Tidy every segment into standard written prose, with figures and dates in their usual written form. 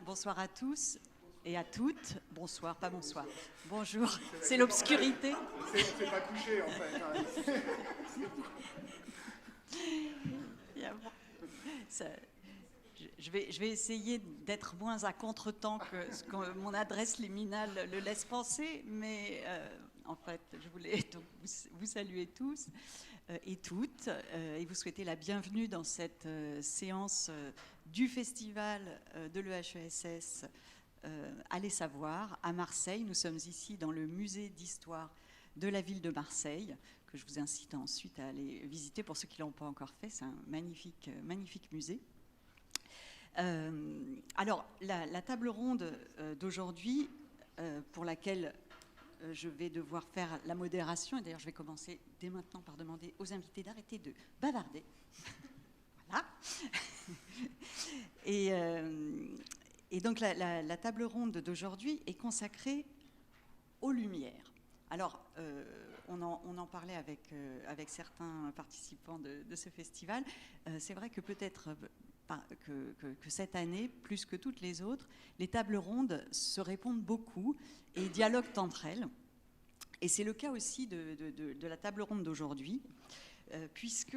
Bonsoir à tous et à toutes. Bonsoir, pas bonsoir. Bonjour, c'est l'obscurité. C'est pas couché en fait. Je vais essayer d'être moins à contretemps que ce que mon adresse liminale le laisse penser, mais en fait, je voulais donc vous saluer tous et toutes et vous souhaiter la bienvenue dans cette séance du festival de l'EHESS Allez savoir à Marseille. Nous sommes ici dans le musée d'histoire de la ville de Marseille, que je vous incite ensuite à aller visiter pour ceux qui ne l'ont pas encore fait. C'est un magnifique musée. Alors, la table ronde d'aujourd'hui, pour laquelle je vais devoir faire la modération, et d'ailleurs je vais commencer dès maintenant par demander aux invités d'arrêter de bavarder. Voilà. Et donc la table ronde d'aujourd'hui est consacrée aux Lumières. Alors, on en parlait avec certains participants de ce festival. C'est vrai que peut-être que cette année, plus que toutes les autres, les tables rondes se répondent beaucoup et dialoguent entre elles. Et c'est le cas aussi de la table ronde d'aujourd'hui, puisque,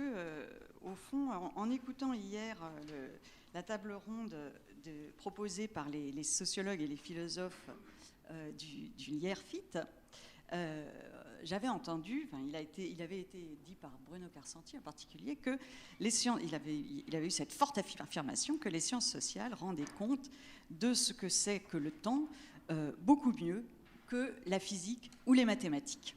au fond, en écoutant hier la table ronde proposée par les sociologues et les philosophes du LIERFIT, j'avais entendu, il avait été dit par Bruno Carcenti en particulier, que les sciences, il avait eu cette forte affirmation que les sciences sociales rendaient compte de ce que c'est que le temps beaucoup mieux que la physique ou les mathématiques.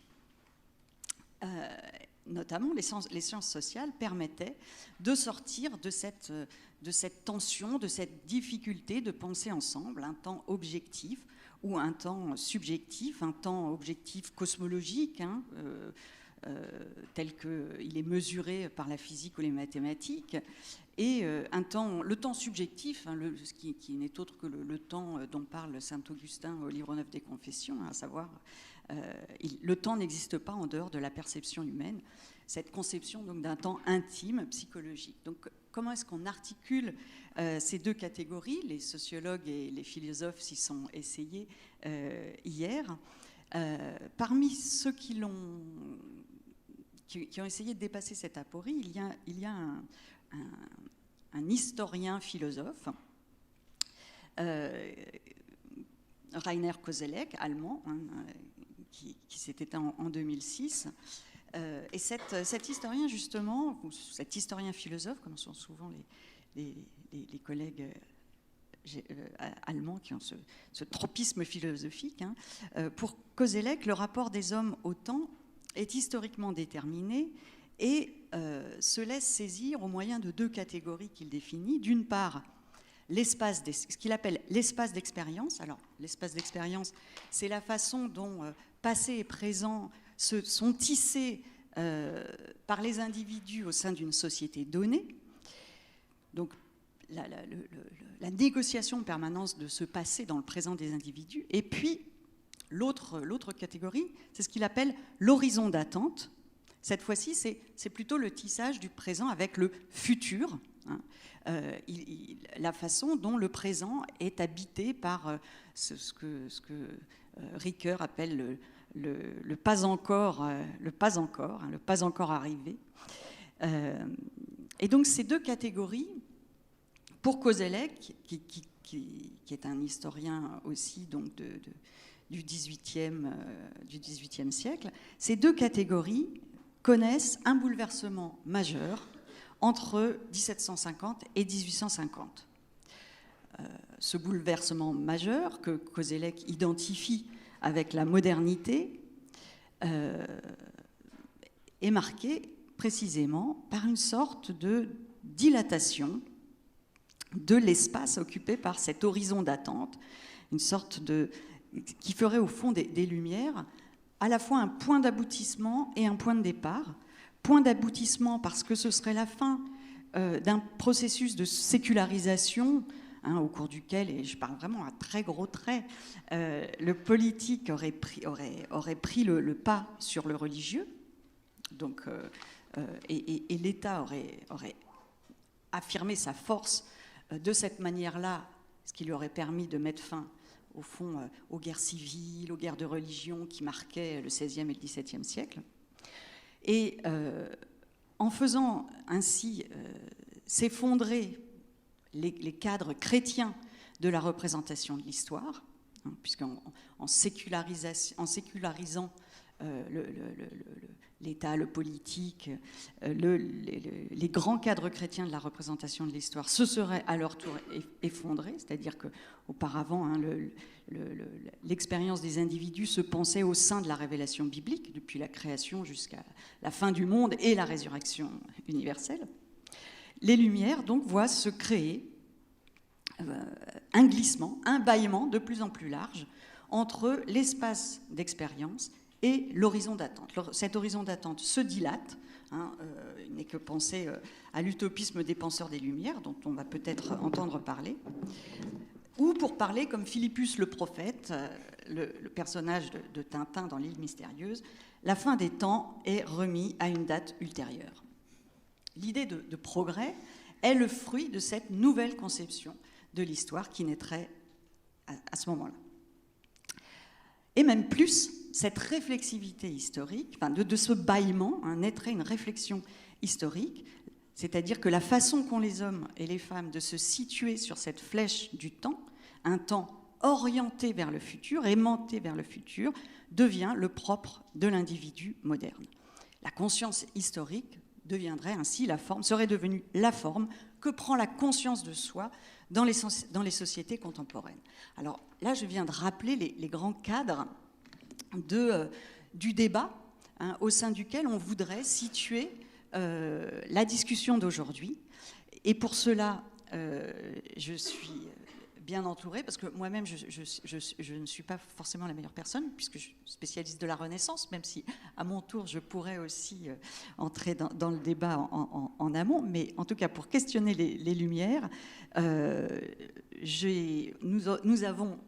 Notamment, les sciences sociales permettaient de sortir de cette tension, de cette difficulté de penser ensemble un temps objectif ou un temps subjectif, un temps objectif cosmologique, tel qu'il est mesuré par la physique ou les mathématiques, et le temps subjectif, qui n'est autre que le temps dont parle saint Augustin au livre 9 des Confessions, à savoir le temps n'existe pas en dehors de la perception humaine, cette conception donc d'un temps intime, psychologique. Donc comment est-ce qu'on articule ces deux catégories? Les sociologues et les philosophes s'y sont essayés hier. Parmi ceux qui ont essayé de dépasser cette aporie, il y a un historien philosophe, Rainer Koselleck, allemand, qui s'est éteint en 2006. Et cet historien, justement, ou cet historien philosophe, comme sont souvent les collègues allemands qui ont ce tropisme philosophique, pour Koselleck, le rapport des hommes au temps est historiquement déterminé et se laisse saisir au moyen de deux catégories qu'il définit. D'une part, ce qu'il appelle l'espace d'expérience. Alors, l'espace d'expérience, c'est la façon dont passé et présent sont tissés par les individus au sein d'une société donnée. Donc, la négociation en permanence de ce passé dans le présent des individus. Et puis, l'autre catégorie, c'est ce qu'il appelle l'horizon d'attente. Cette fois-ci, c'est plutôt le tissage du présent avec le futur, la façon dont le présent est habité par ce que Ricoeur appelle le pas encore arrivé. Et donc ces deux catégories, pour Koselleck, qui est un historien aussi donc du XVIIIe siècle, ces deux catégories connaissent un bouleversement majeur entre 1750 et 1850. Ce bouleversement majeur que Koselleck identifie avec la modernité est marqué précisément par une sorte de dilatation de l'espace occupé par cet horizon d'attente, une sorte qui ferait au fond des Lumières à la fois un point d'aboutissement et un point de départ. Point d'aboutissement parce que ce serait la fin d'un processus de sécularisation, au cours duquel, et je parle vraiment à très gros traits, le politique aurait pris le pas sur le religieux, donc, et l'État aurait affirmé sa force de cette manière-là, ce qui lui aurait permis de mettre fin, au fond, aux guerres civiles, aux guerres de religion qui marquaient le XVIe et le XVIIe siècle. Et en faisant ainsi s'effondrer les cadres chrétiens de la représentation de l'histoire, hein, puisqu'en sécularisant l'État, le politique, les grands cadres chrétiens de la représentation de l'histoire se seraient à leur tour effondrés, c'est-à-dire qu'auparavant, hein, l'expérience des individus se pensait au sein de la révélation biblique, depuis la création jusqu'à la fin du monde et la résurrection universelle. Les Lumières, donc, voient se créer un glissement, un bâillement de plus en plus large entre l'espace d'expérience et l'horizon d'attente. Cet horizon d'attente se dilate, hein, il n'est que penser à l'utopisme des penseurs des Lumières, dont on va peut-être entendre parler, ou pour parler comme Philippus le prophète, le personnage de Tintin dans l'île mystérieuse, la fin des temps est remise à une date ultérieure. L'idée de progrès est le fruit de cette nouvelle conception de l'histoire qui naîtrait à ce moment-là. Et même plus, cette réflexivité historique, enfin de ce bâillement, hein, naîtrait une réflexion historique, c'est-à-dire que la façon qu'ont les hommes et les femmes de se situer sur cette flèche du temps, un temps orienté vers le futur, aimanté vers le futur, devient le propre de l'individu moderne. La conscience historique deviendrait ainsi la forme, serait devenue la forme que prend la conscience de soi dans les sociétés contemporaines. Alors là, je viens de rappeler les grands cadres du débat, hein, au sein duquel on voudrait situer la discussion d'aujourd'hui. Et pour cela, je suis bien entourée, parce que moi-même, je ne suis pas forcément la meilleure personne, puisque je suis spécialiste de la Renaissance, même si, à mon tour, je pourrais aussi entrer dans le débat en amont. Mais en tout cas, pour questionner les Lumières, nous avons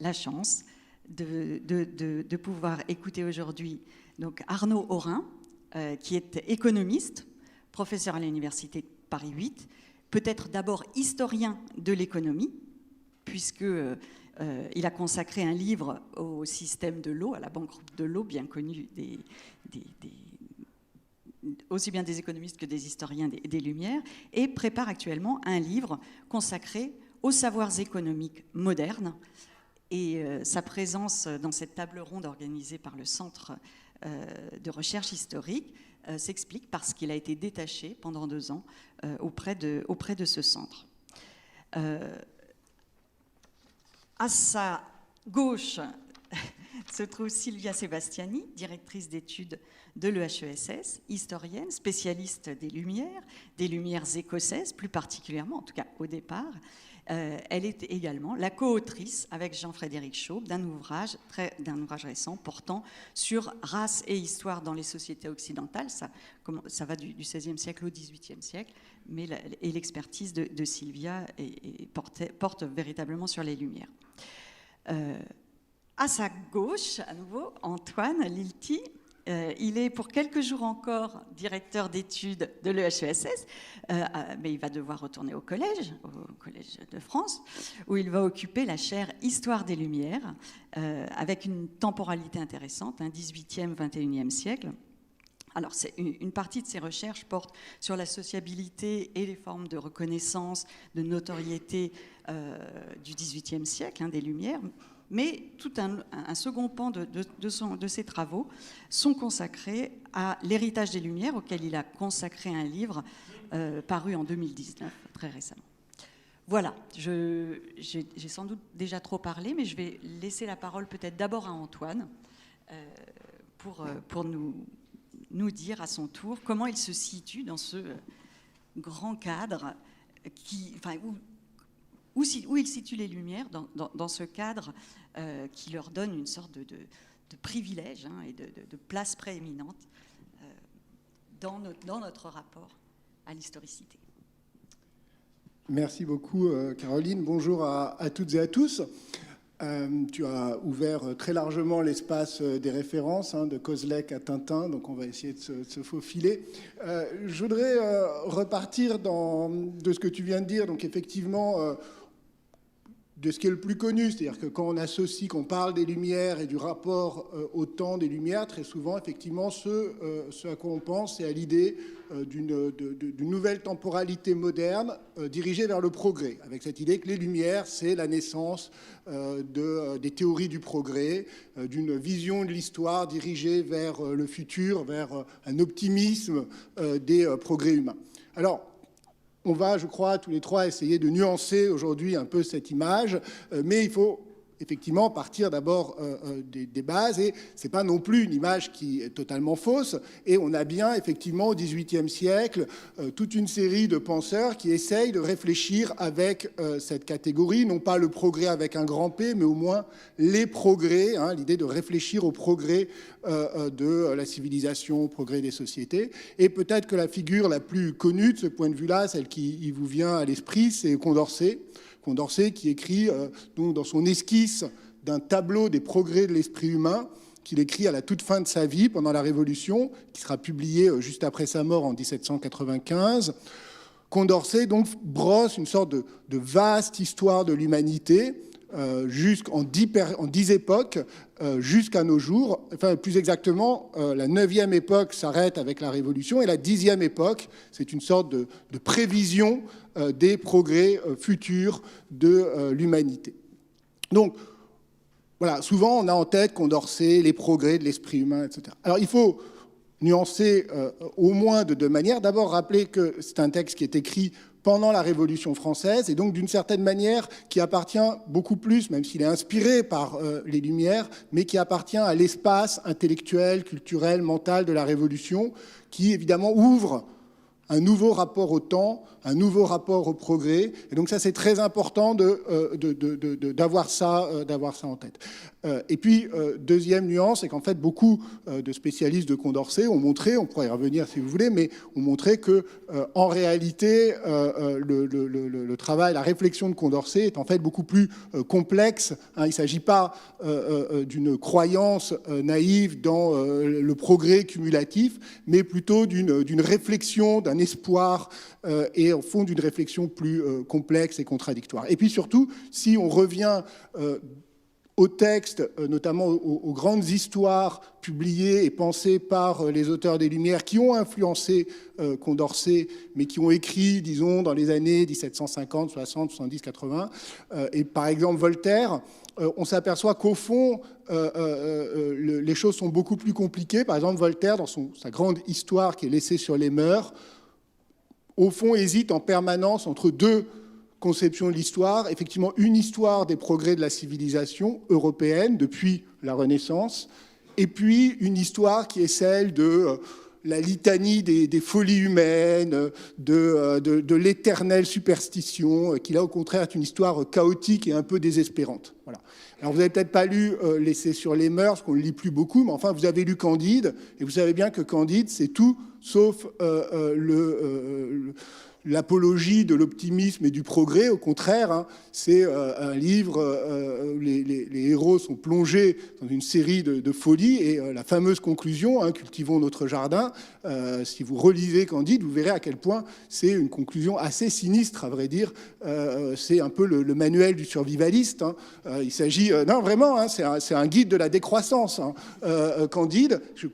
la chance de pouvoir écouter aujourd'hui donc Arnaud Aurin, qui est économiste, professeur à l'université de Paris 8, peut-être d'abord historien de l'économie, puisqu'il a consacré un livre au système de l'eau, à la banque de l'eau, bien connue aussi bien des économistes que des historiens des Lumières, et prépare actuellement un livre consacré aux savoirs économiques modernes. Et sa présence dans cette table ronde organisée par le Centre de recherche historique s'explique parce qu'il a été détaché pendant 2 ans auprès de ce centre. À sa gauche se trouve Silvia Sebastiani, directrice d'études de l'EHESS, historienne, spécialiste des Lumières écossaises, plus particulièrement, en tout cas au départ. Elle est également la co-autrice avec Jean-Frédéric Chaube d'un ouvrage récent portant sur race et histoire dans les sociétés occidentales. Ça va du XVIe siècle au XVIIIe siècle, et l'expertise de Silvia porte véritablement sur les Lumières. À sa gauche, à nouveau, Antoine Lilti. Il est pour quelques jours encore directeur d'études de l'EHESS, mais il va devoir retourner au Collège de France, où il va occuper la chaire Histoire des Lumières, avec une temporalité intéressante, 18e, 21e siècle. Alors, une partie de ses recherches porte sur la sociabilité et les formes de reconnaissance, de notoriété du XVIIIe siècle, des Lumières. Mais tout un second pan de ses travaux sont consacrés à l'héritage des Lumières, auquel il a consacré un livre paru en 2019, très récemment. Voilà, j'ai sans doute déjà trop parlé, mais je vais laisser la parole peut-être d'abord à Antoine pour nous dire à son tour comment il se situe dans ce grand cadre où il situe les Lumières dans ce cadre qui leur donne une sorte de privilège et de place prééminente dans notre rapport à l'historicité. Merci beaucoup, Caroline. Bonjour à toutes et à tous. Tu as ouvert très largement l'espace des références, de Kozlek à Tintin, donc on va essayer de se faufiler. Je voudrais repartir de ce que tu viens de dire, donc effectivement, de ce qui est le plus connu, c'est-à-dire que quand on associe, qu'on parle des Lumières et du rapport au temps des Lumières, très souvent, effectivement, ce à quoi on pense, c'est à l'idée d'une nouvelle temporalité moderne dirigée vers le progrès, avec cette idée que les Lumières, c'est la naissance des théories du progrès, d'une vision de l'histoire dirigée vers le futur, vers un optimisme des progrès humains. Alors, on va, je crois, tous les trois essayer de nuancer aujourd'hui un peu cette image, mais il faut effectivement partir d'abord des bases, et ce n'est pas non plus une image qui est totalement fausse, et on a bien effectivement au XVIIIe siècle toute une série de penseurs qui essayent de réfléchir avec cette catégorie, non pas le progrès avec un grand P, mais au moins les progrès, l'idée de réfléchir au progrès de la civilisation, au progrès des sociétés. Et peut-être que la figure la plus connue de ce point de vue-là, celle qui vous vient à l'esprit, c'est Condorcet. Condorcet qui écrit donc dans son esquisse d'un tableau des progrès de l'esprit humain, qu'il écrit à la toute fin de sa vie, pendant la Révolution, qui sera publié juste après sa mort en 1795. Condorcet donc brosse une sorte de vaste histoire de l'humanité, en 10 époques, jusqu'à nos jours. Enfin, plus exactement, la 9e époque s'arrête avec la Révolution, et la 10e époque, c'est une sorte de prévision des progrès futurs de l'humanité. Donc, voilà, souvent on a en tête Condorcet, les progrès de l'esprit humain, etc. Alors, il faut nuancer au moins de deux manières. D'abord, rappeler que c'est un texte qui est écrit pendant la Révolution française, et donc d'une certaine manière qui appartient beaucoup plus, même s'il est inspiré par les Lumières, mais qui appartient à l'espace intellectuel, culturel, mental de la Révolution, qui évidemment ouvre un nouveau rapport au temps, un nouveau rapport au progrès. Et donc ça, c'est très important d'avoir ça en tête. Et puis, deuxième nuance, c'est qu'en fait, beaucoup de spécialistes de Condorcet ont montré, on pourrait y revenir si vous voulez, mais ont montré que, en réalité, le travail, la réflexion de Condorcet est en fait beaucoup plus complexe. Il ne s'agit pas d'une croyance naïve dans le progrès cumulatif, mais plutôt d'une réflexion, d'un espoir, et au fond d'une réflexion plus complexe et contradictoire. Et puis surtout, si on revient aux textes, notamment aux grandes histoires publiées et pensées par les auteurs des Lumières qui ont influencé Condorcet, mais qui ont écrit, disons, dans les années 1750, 60, 70, 80, et par exemple Voltaire, on s'aperçoit qu'au fond, les choses sont beaucoup plus compliquées. Par exemple, Voltaire, dans sa grande histoire qui est laissée sur les mœurs, au fond, hésite en permanence entre deux conceptions de l'histoire. Effectivement, une histoire des progrès de la civilisation européenne depuis la Renaissance, et puis une histoire qui est celle de la litanie des folies humaines, de l'éternelle superstition, qui là, au contraire, est une histoire chaotique et un peu désespérante. Voilà. Alors, vous n'avez peut-être pas lu l'essai sur les mœurs, parce qu'on ne le lit plus beaucoup, mais enfin, vous avez lu Candide, et vous savez bien que Candide, c'est tout sauf l'apologie de l'optimisme et du progrès. Au contraire, c'est un livre où les héros sont plongés dans une série de folies, et la fameuse conclusion, cultivons notre jardin, si vous relisez Candide, vous verrez à quel point c'est une conclusion assez sinistre, à vrai dire. C'est un peu le manuel du survivaliste. Il s'agit... non, vraiment, c'est un guide de la décroissance, Candide. Je suis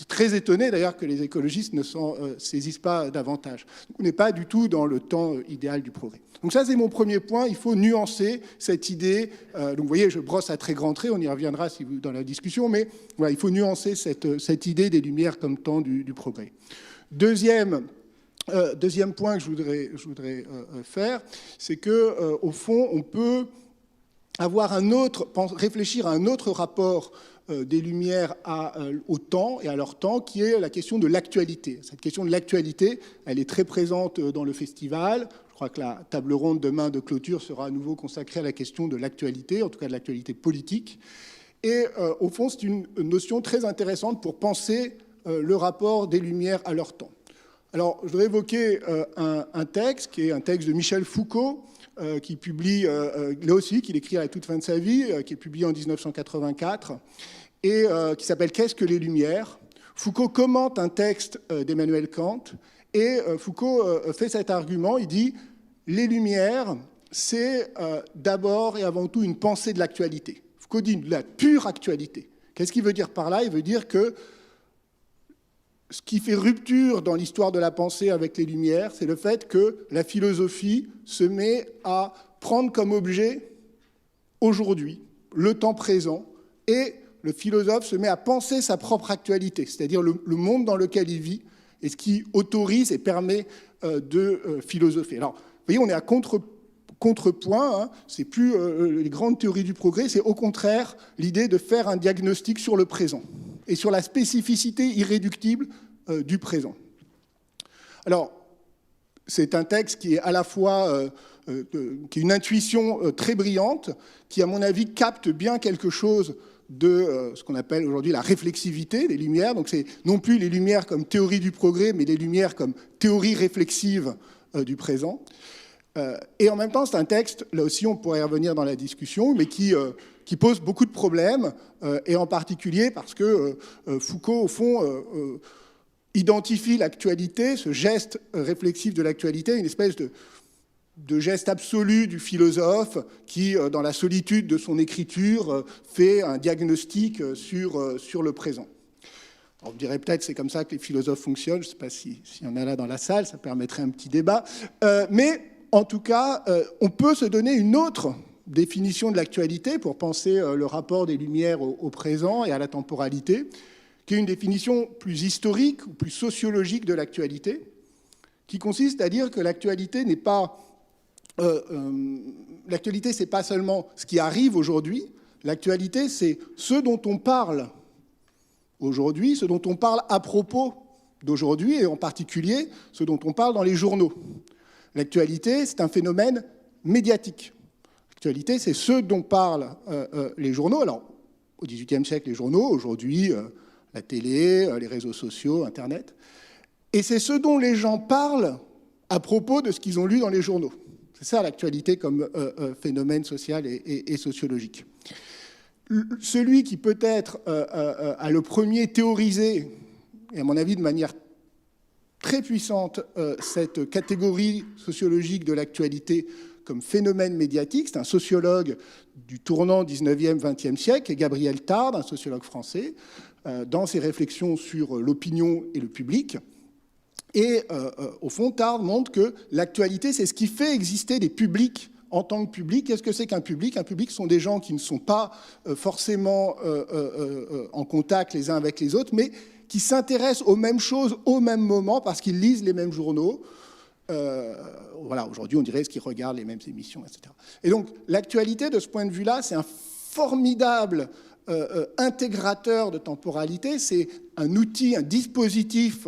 très étonné, d'ailleurs, que les écologistes ne s'en saisissent pas davantage. On n'est pas du tout dans le temps idéal du progrès. Donc ça, c'est mon premier point. Il faut nuancer cette idée. Donc vous voyez, je brosse à très grands traits. On y reviendra dans la discussion. Mais voilà, il faut nuancer cette idée des Lumières comme temps du progrès. Deuxième point que je voudrais faire, c'est que au fond, on peut réfléchir à un autre rapport des Lumières au temps et à leur temps, qui est la question de l'actualité. Cette question de l'actualité, elle est très présente dans le festival. Je crois que la table ronde demain de clôture sera à nouveau consacrée à la question de l'actualité, en tout cas de l'actualité politique. Et au fond, c'est une notion très intéressante pour penser le rapport des Lumières à leur temps. Alors, je voudrais évoquer un texte qui est un texte de Michel Foucault, qui publie, là aussi, qu'il écrit à la toute fin de sa vie, qui est publié en 1984, et qui s'appelle « Qu'est-ce que les Lumières ?» Foucault commente un texte d'Emmanuel Kant, et Foucault fait cet argument, il dit « Les Lumières, c'est d'abord et avant tout une pensée de l'actualité. » Foucault dit « la pure actualité ». Qu'est-ce qu'il veut dire par là? Il veut dire que ce qui fait rupture dans l'histoire de la pensée avec les Lumières, c'est le fait que la philosophie se met à prendre comme objet aujourd'hui, le temps présent, et le philosophe se met à penser sa propre actualité, c'est-à-dire le monde dans lequel il vit, et ce qui autorise et permet de philosopher. Alors, vous voyez, on est à contrepoint, hein, c'est plus les grandes théories du progrès, c'est au contraire l'idée de faire un diagnostic sur le présent et sur la spécificité irréductible du présent. Alors, c'est un texte qui est à la fois qui est une intuition très brillante, qui, à mon avis, capte bien quelque chose de ce qu'on appelle aujourd'hui la réflexivité des Lumières. Donc, c'est non plus les Lumières comme théorie du progrès, mais les Lumières comme théorie réflexive du présent. Et en même temps, c'est un texte, là aussi on pourrait y revenir dans la discussion, mais qui pose beaucoup de problèmes, et en particulier parce que Foucault, au fond, identifie l'actualité, ce geste réflexif de l'actualité, une espèce de geste absolu du philosophe qui, dans la solitude de son écriture, fait un diagnostic sur le présent. On dirait peut-être c'est comme ça que les philosophes fonctionnent, je ne sais pas s'il y en a là dans la salle, ça permettrait un petit débat, mais en tout cas, on peut se donner une autre définition de l'actualité pour penser le rapport des Lumières au présent et à la temporalité, qui est une définition plus historique ou plus sociologique de l'actualité, qui consiste à dire que l'actualité n'est pas... l'actualité, c'est pas seulement ce qui arrive aujourd'hui, l'actualité, c'est ce dont on parle aujourd'hui, ce dont on parle à propos d'aujourd'hui, et en particulier ce dont on parle dans les journaux. L'actualité, c'est un phénomène médiatique. L'actualité, c'est ce dont parlent les journaux. Alors, au XVIIIe siècle, les journaux, aujourd'hui, la télé, les réseaux sociaux, Internet. Et c'est ce dont les gens parlent à propos de ce qu'ils ont lu dans les journaux. C'est ça l'actualité comme phénomène social et sociologique. Celui qui peut-être a le premier théorisé, et à mon avis de manière très puissante, cette catégorie sociologique de l'actualité comme phénomène médiatique, c'est un sociologue du tournant 19e, 20e siècle, Gabriel Tarde, un sociologue français, dans ses réflexions sur l'opinion et le public. Et au fond, Tarde montre que l'actualité, c'est ce qui fait exister des publics en tant que public. Qu'est-ce que c'est qu'un public? Un public, ce sont des gens qui ne sont pas forcément en contact les uns avec les autres, mais qui s'intéressent aux mêmes choses au même moment parce qu'ils lisent les mêmes journaux. Voilà, aujourd'hui, on dirait qu'ils regardent les mêmes émissions, etc. Et donc, l'actualité, de ce point de vue-là, c'est un formidable intégrateur de temporalité. C'est un outil, un dispositif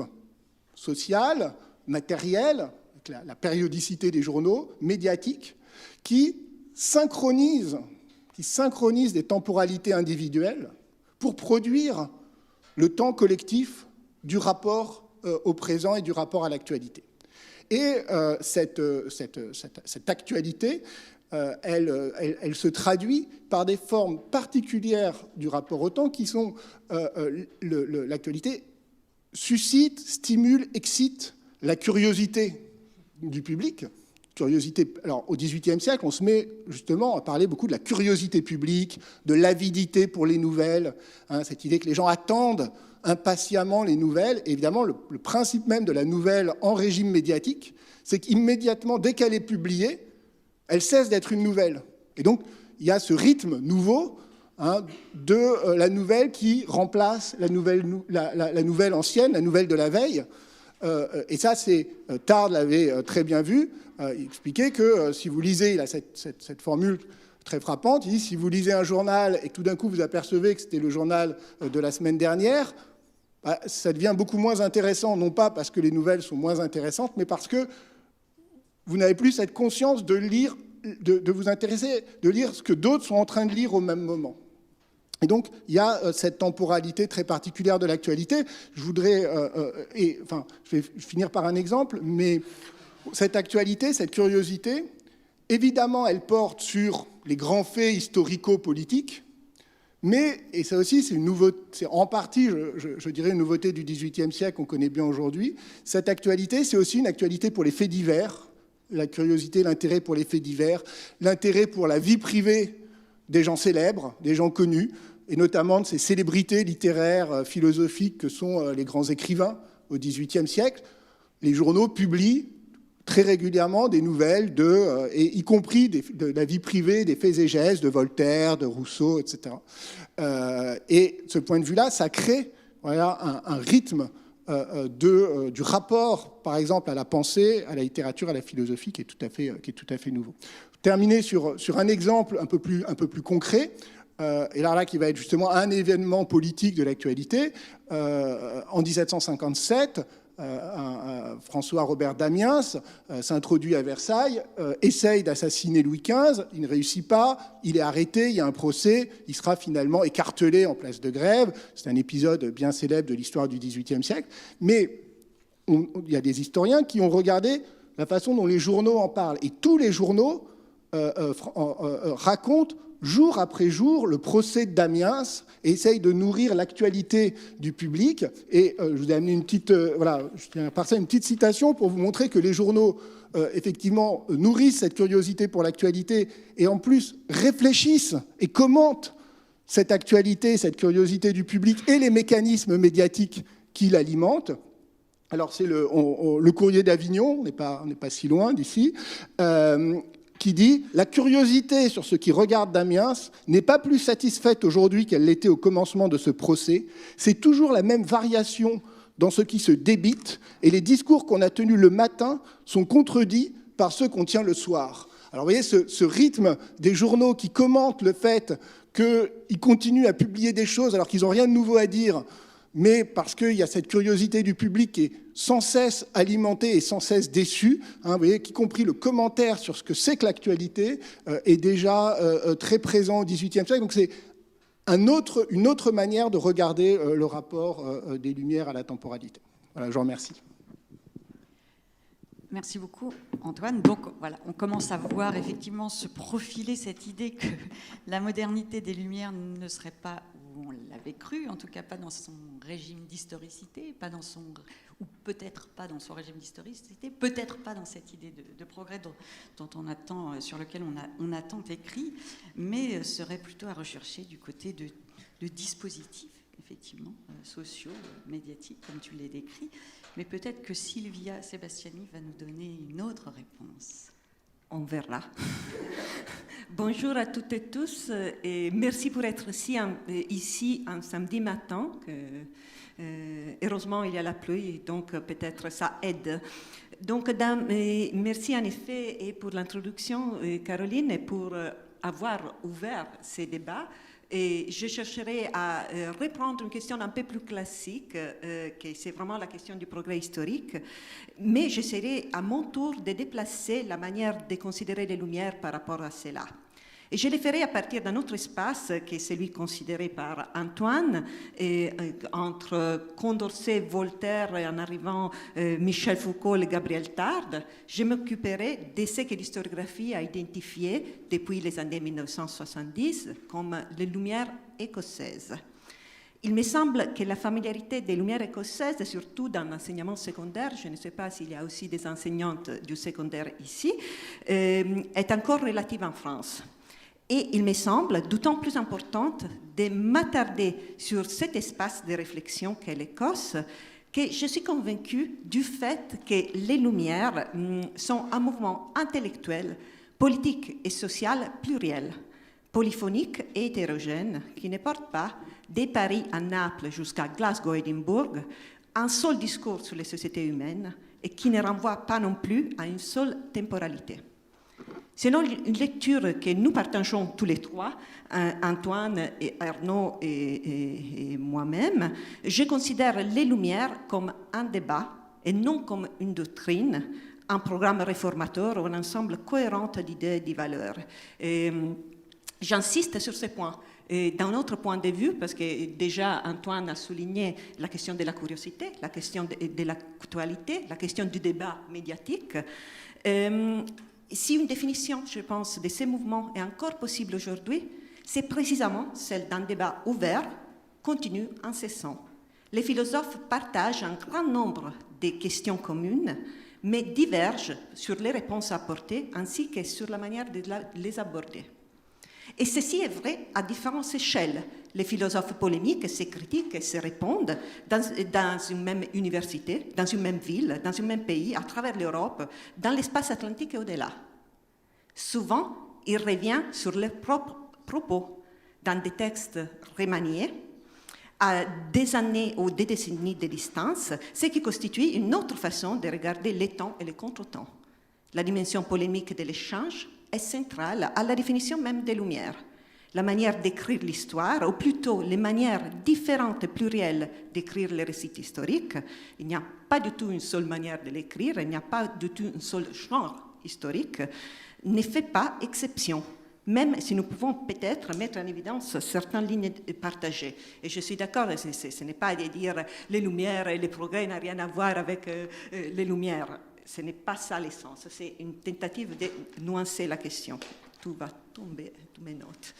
social, matériel, avec la périodicité des journaux, médiatique, qui synchronise des temporalités individuelles pour produire le temps collectif du rapport au présent et du rapport à l'actualité. Et cette actualité, elle se traduit par des formes particulières du rapport au temps qui sont l'actualité suscite, stimule, excite la curiosité du public. Curiosité. Alors, au XVIIIe siècle, on se met justement à parler beaucoup de la curiosité publique, de l'avidité pour les nouvelles, hein, cette idée que les gens attendent impatiemment les nouvelles. Et évidemment, le principe même de la nouvelle en régime médiatique, c'est qu'immédiatement, dès qu'elle est publiée, elle cesse d'être une nouvelle. Et donc, il y a ce rythme nouveau, hein, de la nouvelle qui remplace la nouvelle ancienne, la nouvelle de la veille. Et ça, Tarde l'avait très bien vu. Il expliquait que si vous lisez, il a cette formule très frappante, il dit si vous lisez un journal et que tout d'un coup vous apercevez que c'était le journal de la semaine dernière, ça devient beaucoup moins intéressant, non pas parce que les nouvelles sont moins intéressantes, mais parce que vous n'avez plus cette conscience de lire, de vous intéresser, de lire ce que d'autres sont en train de lire au même moment. Et donc, il y a cette temporalité très particulière de l'actualité. Je voudrais, je vais finir par un exemple, mais cette actualité, cette curiosité, Évidemment, elle porte sur les grands faits historico-politiques, mais, et ça aussi c'est une nouveauté, c'est en partie, je dirais, une nouveauté du XVIIIe siècle qu'on connaît bien aujourd'hui, cette actualité, c'est aussi une actualité pour les faits divers, la curiosité, l'intérêt pour les faits divers, l'intérêt pour la vie privée des gens célèbres, des gens connus, et notamment de ces célébrités littéraires, philosophiques que sont les grands écrivains au XVIIIe siècle. Les journaux publient très régulièrement des nouvelles, et y compris de la vie privée, des faits et gestes de Voltaire, de Rousseau, etc. Et de ce point de vue-là, ça crée un rythme du rapport, par exemple, à la pensée, à la littérature, à la philosophie, qui est tout à fait nouveau. Terminer sur un exemple un peu plus concret, et là qui va être justement un événement politique de l'actualité. En 1757, François Robert d'Amiens s'introduit à Versailles, essaye d'assassiner Louis XV, il ne réussit pas, il est arrêté, il y a un procès, il sera finalement écartelé en place de Grève. C'est un épisode bien célèbre de l'histoire du XVIIIe siècle. Mais il y a des historiens qui ont regardé la façon dont les journaux en parlent. Et tous les journaux racontent jour après jour le procès de Damiens et essayent de nourrir l'actualité du public. Et je vous ai amené une petite, une petite citation pour vous montrer que les journaux, effectivement, nourrissent cette curiosité pour l'actualité et en plus réfléchissent et commentent cette actualité, cette curiosité du public et les mécanismes médiatiques qui l'alimentent. Alors c'est le Courrier d'Avignon, on n'est pas si loin d'ici, qui dit « La curiosité sur ce qui regarde Damiens n'est pas plus satisfaite aujourd'hui qu'elle l'était au commencement de ce procès. C'est toujours la même variation dans ce qui se débite, et les discours qu'on a tenus le matin sont contredits par ceux qu'on tient le soir. » Alors vous voyez, ce rythme des journaux qui commentent le fait qu'ils continuent à publier des choses alors qu'ils n'ont rien de nouveau à dire, mais parce qu'il y a cette curiosité du public qui est sans cesse alimentée et sans cesse déçue, vous voyez, y compris le commentaire sur ce que c'est que l'actualité est déjà très présent au XVIIIe siècle. Donc c'est une autre manière de regarder le rapport des Lumières à la temporalité. Voilà, je vous remercie. Merci beaucoup, Antoine. Donc voilà, on commence à voir effectivement se profiler cette idée que la modernité des Lumières ne serait pas où on l'avait cru, en tout cas pas dans son régime d'historicité, ou peut-être pas dans son régime d'historicité, peut-être pas dans cette idée de progrès dont on attend, sur lequel on a tant écrit, mais serait plutôt à rechercher du côté de dispositifs, effectivement, sociaux, médiatiques, comme tu l'as décrit. Mais peut-être que Sylvia Sebastiani va nous donner une autre réponse. On verra. Bonjour à toutes et tous et merci pour être ici un samedi matin. Heureusement, il y a la pluie, donc peut-être ça aide. Donc, merci en effet et pour l'introduction, Caroline, et pour avoir ouvert ces débats. Et je chercherai à reprendre une question un peu plus classique, qui c'est vraiment la question du progrès historique, mais j'essaierai à mon tour de déplacer la manière de considérer les Lumières par rapport à cela. Et je le ferai à partir d'un autre espace, qui est celui considéré par Antoine, entre Condorcet, Voltaire, et en arrivant Michel Foucault et Gabriel Tarde. Je m'occuperai de ce que l'historiographie a identifié depuis les années 1970 comme les Lumières écossaises. Il me semble que la familiarité des Lumières écossaises, surtout dans l'enseignement secondaire, je ne sais pas s'il y a aussi des enseignantes du secondaire ici, est encore relative en France. Et il me semble d'autant plus importante de m'attarder sur cet espace de réflexion qu'est l'Écosse, que je suis convaincue du fait que les Lumières sont un mouvement intellectuel, politique et social pluriel, polyphonique et hétérogène, qui ne porte pas, dès Paris à Naples jusqu'à Glasgow et Édimbourg, un seul discours sur les sociétés humaines et qui ne renvoie pas non plus à une seule temporalité. Selon une lecture que nous partageons tous les trois, Antoine, et Arnaud et moi-même, je considère les Lumières comme un débat et non comme une doctrine, un programme réformateur ou un ensemble cohérent d'idées et de valeurs. J'insiste sur ce point. D'un autre point de vue, parce que déjà Antoine a souligné la question de la curiosité, la question de l'actualité, la question du débat médiatique, si une définition, je pense, de ces mouvements est encore possible aujourd'hui, c'est précisément celle d'un débat ouvert, continu, incessant. Les philosophes partagent un grand nombre de questions communes, mais divergent sur les réponses à apporter ainsi que sur la manière de les aborder. Et ceci est vrai à différentes échelles. Les philosophes polémiques se critiquent et se répondent dans une même université, dans une même ville, dans un même pays, à travers l'Europe, dans l'espace atlantique et au-delà. Souvent, il revient sur leurs propres propos dans des textes remaniés, à des années ou des décennies de distance, ce qui constitue une autre façon de regarder les temps et les contre-temps. La dimension polémique de l'échange est centrale à la définition même des Lumières. La manière d'écrire l'histoire, ou plutôt les manières différentes et plurielles d'écrire les récits historiques, il n'y a pas du tout une seule manière de l'écrire, il n'y a pas du tout un seul genre historique, ne fait pas exception, même si nous pouvons peut-être mettre en évidence certaines lignes partagées. Et je suis d'accord, ce n'est pas de dire les Lumières et les progrès n'ont rien à voir avec les Lumières. Ce n'est pas ça l'essence, c'est une tentative de nuancer la question. Tout va tomber, toutes mes notes.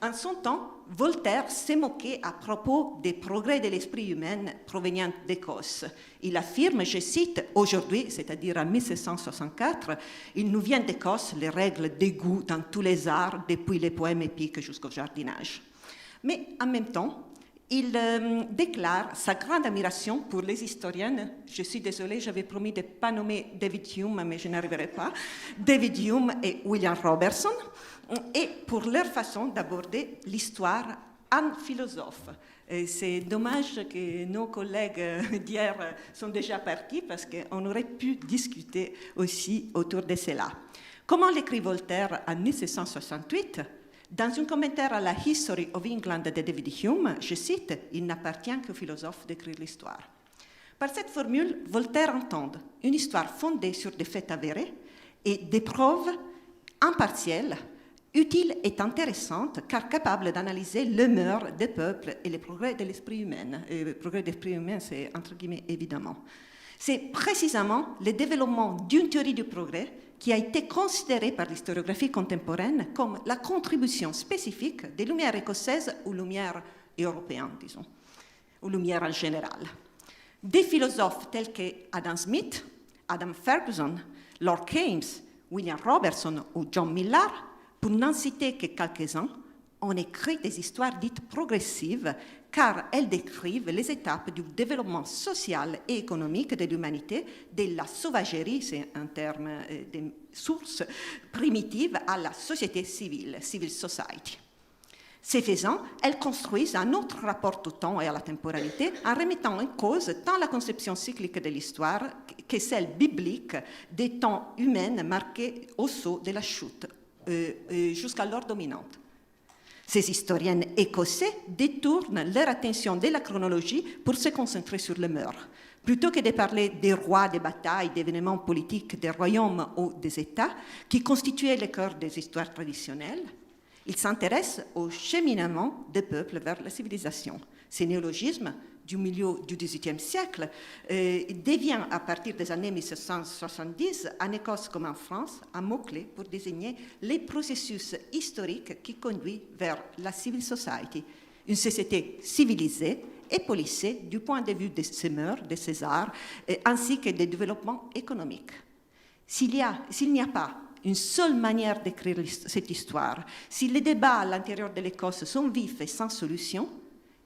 En son temps, Voltaire s'est moqué à propos des progrès de l'esprit humain provenant d'Écosse. Il affirme, je cite, « Aujourd'hui, c'est-à-dire en 1764, il nous vient d'Écosse les règles des goûts dans tous les arts, depuis les poèmes épiques jusqu'au jardinage. » Mais en même temps, il déclare sa grande admiration pour les historiennes. Je suis désolée, j'avais promis de ne pas nommer David Hume, mais je n'arriverai pas. David Hume et William Robertson, et pour leur façon d'aborder l'histoire en philosophe. C'est dommage que nos collègues d'hier sont déjà partis parce qu'on aurait pu discuter aussi autour de cela. Comment l'écrit Voltaire en 1768 ? Dans un commentaire à la History of England de David Hume, je cite, « Il n'appartient qu'aux philosophes d'écrire l'histoire ». Par cette formule, Voltaire entend une histoire fondée sur des faits avérés et des preuves impartielles, utiles et intéressantes, car capables d'analyser les mœurs des peuples et les progrès de l'esprit humain. Et le progrès de l'esprit humain, c'est entre guillemets évidemment. C'est précisément le développement d'une théorie du progrès qui a été considérée par l'historiographie contemporaine comme la contribution spécifique des Lumières écossaises ou Lumières européennes, disons, ou Lumières en général. Des philosophes tels que Adam Smith, Adam Ferguson, Lord Keynes, William Robertson ou John Millard, pour n'en citer que quelques-uns, ont écrit des histoires dites progressives car elles décrivent les étapes du développement social et économique de l'humanité, de la sauvagerie, c'est un terme de source primitive, à la société civile, civil society. Ce faisant, elles construisent un autre rapport au temps et à la temporalité en remettant en cause tant la conception cyclique de l'histoire que celle biblique des temps humains marqués au saut de la chute jusqu'à l'heure dominante. Ces historiens écossais détournent leur attention de la chronologie pour se concentrer sur les mœurs. Plutôt que de parler des rois, des batailles, d'événements politiques, des royaumes ou des États qui constituaient le cœur des histoires traditionnelles, ils s'intéressent au cheminement des peuples vers la civilisation. Ces néologismes du milieu du XVIIIe siècle devient, à partir des années 1770, en Écosse comme en France, un mot-clé pour désigner les processus historiques qui conduisent vers la civil society, une société civilisée et policée du point de vue de ses mœurs, de ses arts, ainsi que des développements économiques. S'il n'y a pas une seule manière d'écrire cette histoire, si les débats à l'intérieur de l'Écosse sont vifs et sans solution,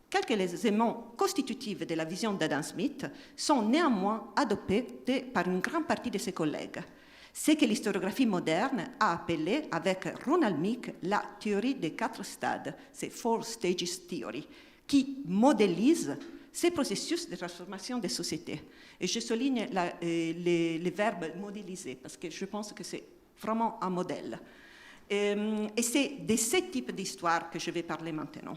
quelques éléments constitutifs de la vision d'Adam Smith sont néanmoins adoptés par une grande partie de ses collègues. C'est que l'historiographie moderne a appelé, avec Ronald Meek, la théorie des 4 stades, c'est Four Stages Theory, qui modélise ces processus de transformation des sociétés. Et je souligne les verbes modéliser, parce que je pense que c'est vraiment un modèle. Et c'est de ce type d'histoire que je vais parler maintenant.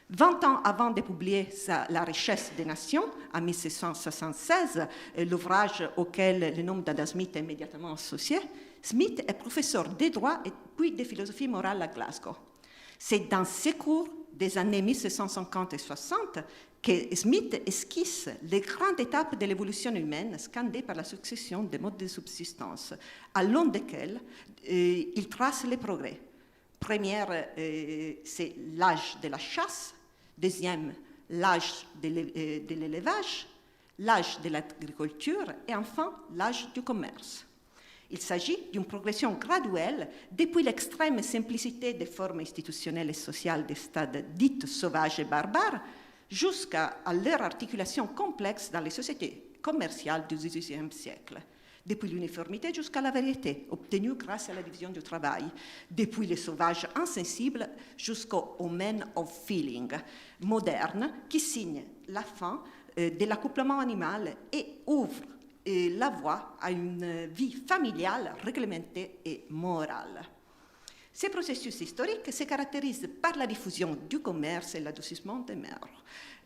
20 ans avant de publier La richesse des nations, en 1776, l'ouvrage auquel le nom d'Adam Smith est immédiatement associé, Smith est professeur de droit et puis de philosophie morale à Glasgow. C'est dans ses cours des années 1750 et 60 que Smith esquisse les grandes étapes de l'évolution humaine scandées par la succession des modes de subsistance, à long desquels il trace les progrès. Première, c'est l'âge de la chasse. Deuxième, l'âge de l'élevage. L'âge de l'agriculture et enfin l'âge du commerce. Il s'agit d'une progression graduelle depuis l'extrême simplicité des formes institutionnelles et sociales des stades dites sauvages et barbares jusqu'à leur articulation complexe dans les sociétés commerciales du XVIIIe siècle. Depuis l'uniformité jusqu'à la variété, obtenue grâce à la division du travail, depuis les sauvages insensibles jusqu'au man of feeling moderne qui signe la fin de l'accouplement animal et ouvre la voie à une vie familiale réglementée et morale. Ces processus historiques se caractérisent par la diffusion du commerce et l'adoucissement des mœurs.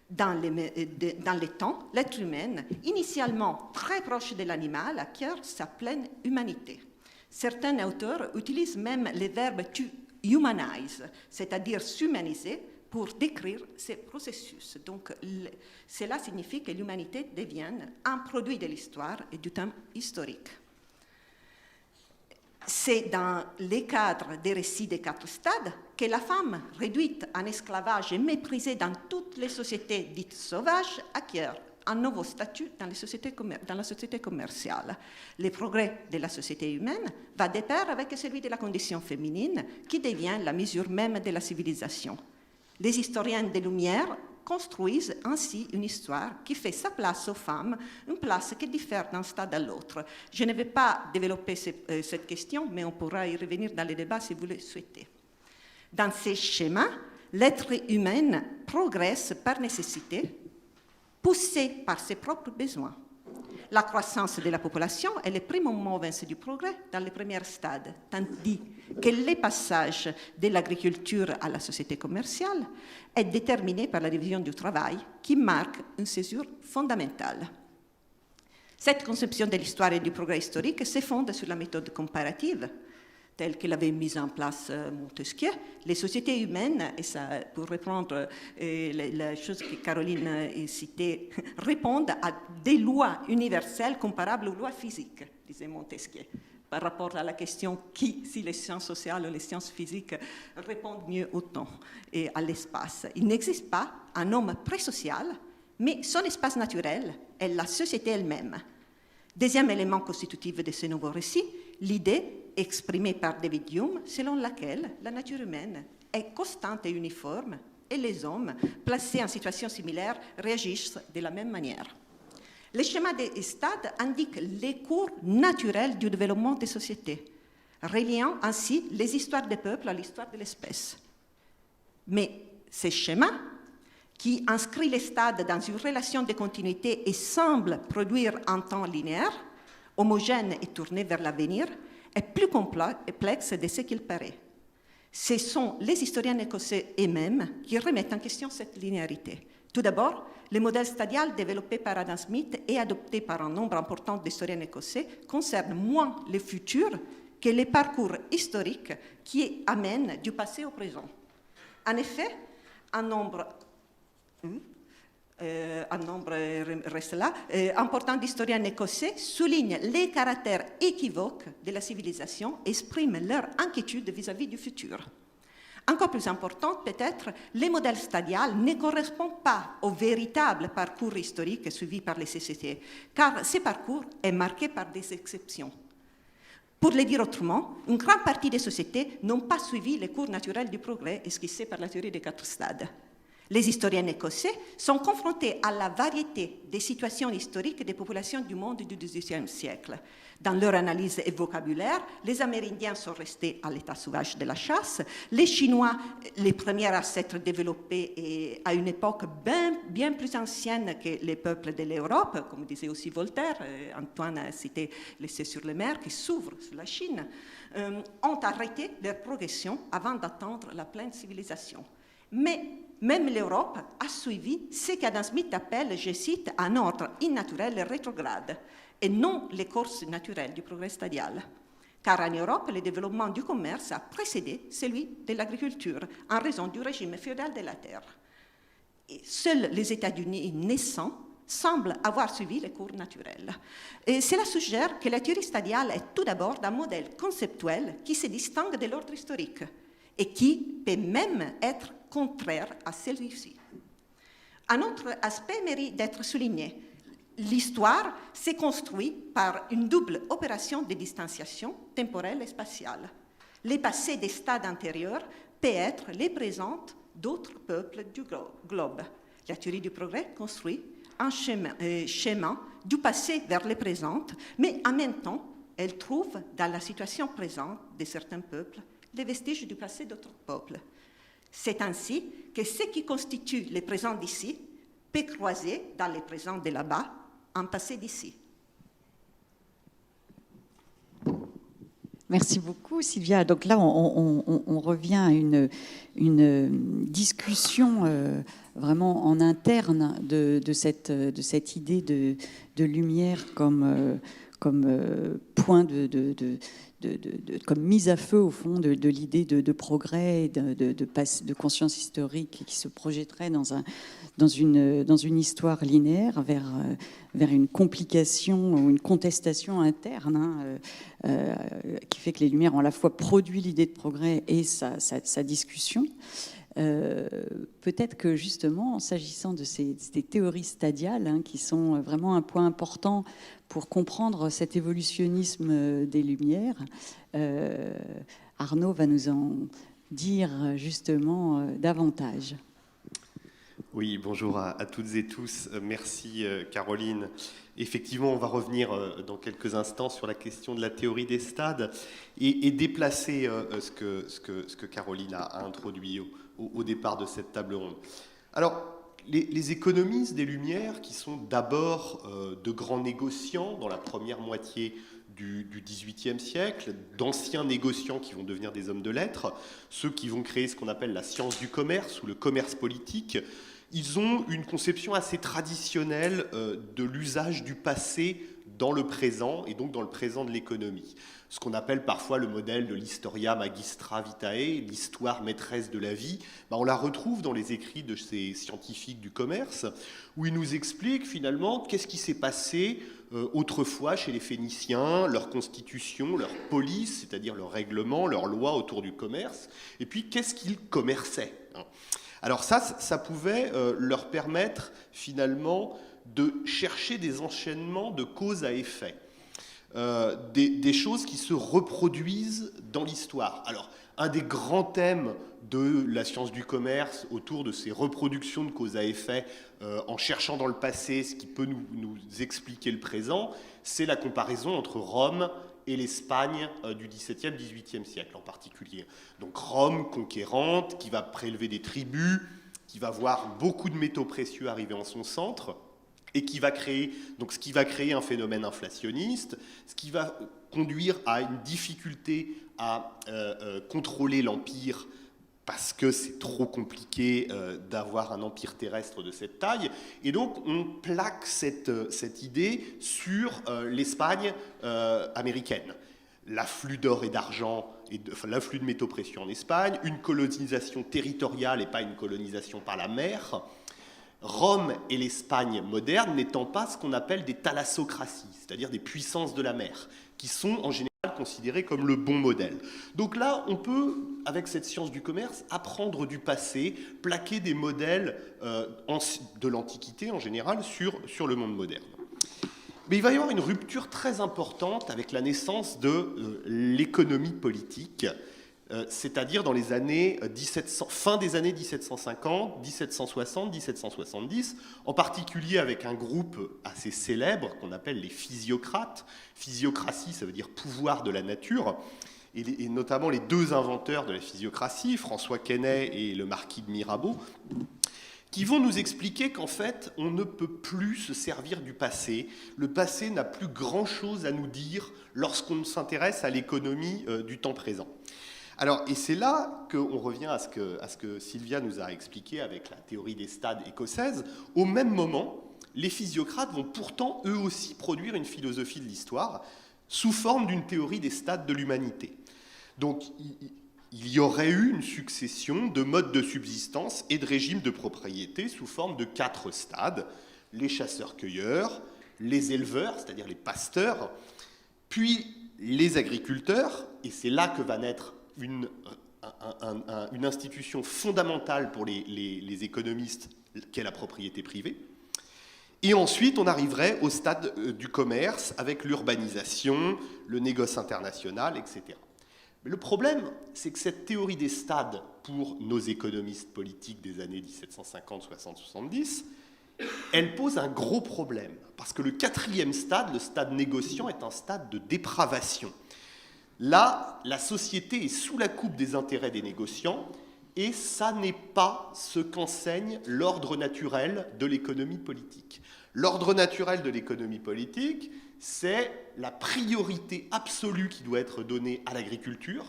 Dans les temps, l'être humain, initialement très proche de l'animal, acquiert sa pleine humanité. Certains auteurs utilisent même le verbe to humanize, c'est-à-dire s'humaniser, pour décrire ces processus. Donc, cela signifie que l'humanité devient un produit de l'histoire et du temps historique. C'est dans les cadres des récits des 4 stades que la femme, réduite en esclavage et méprisée dans toutes les sociétés dites sauvages, acquiert un nouveau statut dans la société commerciale. Le progrès de la société humaine va de pair avec celui de la condition féminine, qui devient la mesure même de la civilisation. Les historiens des Lumières construisent ainsi une histoire qui fait sa place aux femmes, une place qui diffère d'un stade à l'autre. Je ne vais pas développer cette question, mais on pourra y revenir dans les débats si vous le souhaitez. Dans ces schémas, l'être humain progresse par nécessité, poussé par ses propres besoins. La croissance de la population est le primo movens du progrès dans les premiers stades, tandis que le passage de l'agriculture à la société commerciale est déterminé par la division du travail qui marque une césure fondamentale. Cette conception de l'histoire et du progrès historique se fonde sur la méthode comparative, telle qu'il avait mise en place Montesquieu. Les sociétés humaines, et ça, pour reprendre la chose que Caroline citait, répondent à des lois universelles comparables aux lois physiques, disait Montesquieu, par rapport à la question qui, si les sciences sociales ou les sciences physiques répondent mieux au temps et à l'espace. Il n'existe pas un homme pré-social, mais son espace naturel est la société elle-même. Deuxième élément constitutif de ce nouveau récit, l'idée exprimée par David Hume, selon laquelle la nature humaine est constante et uniforme et les hommes, placés en situation similaire, réagissent de la même manière. Le schéma des stades indique les cours naturels du développement des sociétés, reliant ainsi les histoires des peuples à l'histoire de l'espèce. Mais ces schémas, qui inscrit les stades dans une relation de continuité et semble produire un temps linéaire, homogène et tourné vers l'avenir, est plus complexe de ce qu'il paraît. Ce sont les historiens écossais eux-mêmes qui remettent en question cette linéarité. Tout d'abord, le modèle stadial développé par Adam Smith et adopté par un nombre important d'historiens écossais concerne moins le futur que les parcours historiques qui amènent du passé au présent. En effet, un nombre reste là, important d'historiens écossais soulignent les caractères équivoques de la civilisation et expriment leur inquiétude vis-à-vis du futur. Encore plus important, peut-être, les modèles stadiales ne correspondent pas au véritable parcours historique suivi par les sociétés, car ce parcours est marqué par des exceptions. Pour le dire autrement, une grande partie des sociétés n'ont pas suivi les cours naturels du progrès esquissés par la théorie des 4 stades. Les historiens écossais sont confrontés à la variété des situations historiques des populations du monde du XVIIIe siècle. Dans leur analyse et vocabulaire, les Amérindiens sont restés à l'état sauvage de la chasse, les Chinois, les premiers à s'être développés à une époque bien plus ancienne que les peuples de l'Europe, comme disait aussi Voltaire, Antoine a cité l'essai sur les mers qui s'ouvre sur la Chine, ont arrêté leur progression avant d'atteindre la pleine civilisation. Mais même l'Europe a suivi ce qu'Adam Smith appelle, je cite, un ordre innaturel et rétrograde, et non les courses naturelles du progrès stadial. car en Europe, le développement du commerce a précédé celui de l'agriculture en raison du régime féodal de la terre. Et seuls les États-Unis naissants semblent avoir suivi les cours naturels. Et cela suggère que la théorie stadiale est tout d'abord un modèle conceptuel qui se distingue de l'ordre historique et qui peut même être contraire à celui-ci. Un autre aspect mérite d'être souligné. L'histoire s'est construite par une double opération de distanciation temporelle et spatiale. Les passés des stades antérieurs peuvent être les présents d'autres peuples du globe. La théorie du progrès construit un schéma du passé vers le présent, mais en même temps, elle trouve dans la situation présente de certains peuples les vestiges du passé d'autres peuples. C'est ainsi que ce qui constitue le présent d'ici peut croiser dans le présent de là-bas un passé d'ici. Merci beaucoup, Sylvia. Donc là, on revient à une discussion vraiment en interne de cette idée de lumière comme point comme mise à feu, au fond, de l'idée de progrès, de conscience historique qui se projetterait dans une histoire linéaire vers une complication ou une contestation interne qui fait que les Lumières ont à la fois produit l'idée de progrès et sa discussion. Peut-être que justement, s'agissant de ces théories stadiales, qui sont vraiment un point important pour comprendre cet évolutionnisme des Lumières, Arnaud va nous en dire justement davantage. Oui, bonjour à toutes et tous. Merci Caroline. Effectivement, on va revenir dans quelques instants sur la question de la théorie des stades et déplacer ce que Caroline a introduit au départ de cette table ronde. Alors, les économistes des Lumières, qui sont d'abord de grands négociants dans la première moitié du XVIIIe siècle, d'anciens négociants qui vont devenir des hommes de lettres, ceux qui vont créer ce qu'on appelle la science du commerce ou le commerce politique, ils ont une conception assez traditionnelle de l'usage du passé dans le présent et donc dans le présent de l'économie. Ce qu'on appelle parfois le modèle de l'historia magistra vitae, l'histoire maîtresse de la vie, on la retrouve dans les écrits de ces scientifiques du commerce, où ils nous expliquent finalement qu'est-ce qui s'est passé autrefois chez les Phéniciens, leur constitution, leur police, c'est-à-dire leur règlement, leurs lois autour du commerce, et puis qu'est-ce qu'ils commerçaient. Alors ça pouvait leur permettre finalement de chercher des enchaînements de cause à effet, des choses qui se reproduisent dans l'histoire. Alors, un des grands thèmes de la science du commerce autour de ces reproductions de cause à effet, en cherchant dans le passé ce qui peut nous expliquer le présent, c'est la comparaison entre Rome et l'Espagne du XVIIe, XVIIIe siècle en particulier. Donc Rome conquérante, qui va prélever des tribus, qui va voir beaucoup de métaux précieux arriver en son centre, et qui va créer, donc ce qui va créer un phénomène inflationniste, ce qui va conduire à une difficulté à contrôler l'empire, parce que c'est trop compliqué d'avoir un empire terrestre de cette taille. Et donc, on plaque cette idée sur l'Espagne américaine. L'afflux d'or et d'argent, l'afflux de métaux précieux en Espagne, une colonisation territoriale et pas une colonisation par la mer. Rome et l'Espagne moderne n'étant pas ce qu'on appelle des thalassocraties, c'est-à-dire des puissances de la mer, qui sont en général considérées comme le bon modèle. Donc là, on peut, avec cette science du commerce, apprendre du passé, plaquer des modèles de l'Antiquité en général sur le monde moderne. Mais il va y avoir une rupture très importante avec la naissance de l'économie politique, c'est-à-dire dans les années fin des années 1750, 1760, 1770, en particulier avec un groupe assez célèbre qu'on appelle les physiocrates. Physiocratie, ça veut dire pouvoir de la nature, et notamment les deux inventeurs de la physiocratie, François Quesnay et le marquis de Mirabeau, qui vont nous expliquer qu'en fait, on ne peut plus se servir du passé. Le passé n'a plus grand-chose à nous dire lorsqu'on s'intéresse à l'économie du temps présent. Alors, et c'est là qu'on revient à ce que Sylvia nous a expliqué avec la théorie des stades écossaise. Au même moment, les physiocrates vont pourtant eux aussi produire une philosophie de l'histoire, sous forme d'une théorie des stades de l'humanité. Donc, il y aurait eu une succession de modes de subsistance et de régimes de propriété sous forme de 4 stades, les chasseurs-cueilleurs, les éleveurs, c'est-à-dire les pasteurs, puis les agriculteurs, et c'est là que va naître une institution fondamentale pour les économistes, qu'est la propriété privée. Et ensuite, on arriverait au stade du commerce, avec l'urbanisation, le négoce international, etc. Mais le problème, c'est que cette théorie des stades, pour nos économistes politiques des années 1750, 60, 70, elle pose un gros problème. Parce que le 4e stade, le stade négociant, est un stade de dépravation. Là, la société est sous la coupe des intérêts des négociants, et ça n'est pas ce qu'enseigne l'ordre naturel de l'économie politique. L'ordre naturel de l'économie politique, c'est la priorité absolue qui doit être donnée à l'agriculture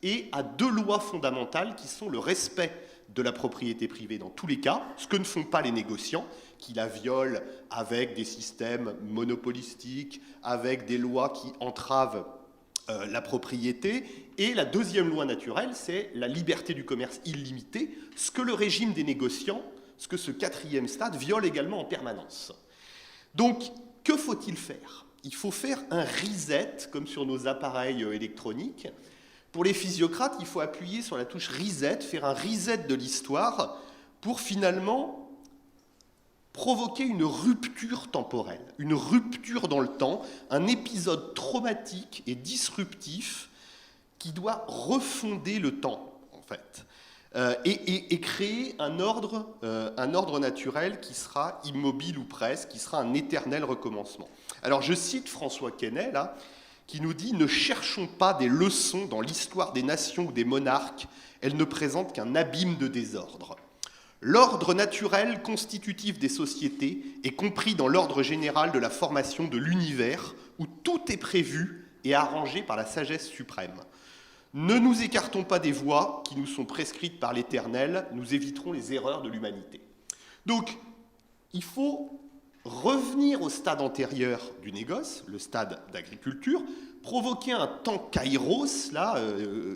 et à 2 lois fondamentales qui sont le respect de la propriété privée dans tous les cas, ce que ne font pas les négociants, qui la violent avec des systèmes monopolistiques, avec des lois qui entravent la propriété. Et la 2e loi naturelle, c'est la liberté du commerce illimitée, ce que le régime des négociants, ce que ce 4e stade viole également en permanence. Donc, que faut-il faire ? Il faut faire un reset, comme sur nos appareils électroniques. Pour les physiocrates, il faut appuyer sur la touche reset, faire un reset de l'histoire pour finalement provoquer une rupture temporelle, une rupture dans le temps, un épisode traumatique et disruptif qui doit refonder le temps, en fait, et créer un ordre naturel qui sera immobile ou presque, qui sera un éternel recommencement. Alors je cite François Quesnay, là, qui nous dit « Ne cherchons pas des leçons dans l'histoire des nations ou des monarques, elles ne présentent qu'un abîme de désordre. L'ordre naturel constitutif des sociétés est compris dans l'ordre général de la formation de l'univers, où tout est prévu et arrangé par la sagesse suprême. Ne nous écartons pas des voies qui nous sont prescrites par l'Éternel, nous éviterons les erreurs de l'humanité. » Donc, il faut revenir au stade antérieur du négoce, le stade d'agriculture, provoquer un temps kairos, là,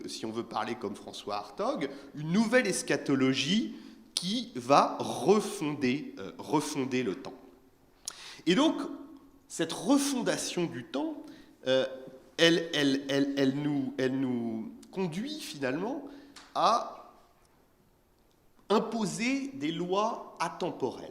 si on veut parler comme François Hartog, une nouvelle eschatologie qui va refonder le temps. Et donc, cette refondation du temps, elle nous conduit finalement à imposer des lois atemporelles.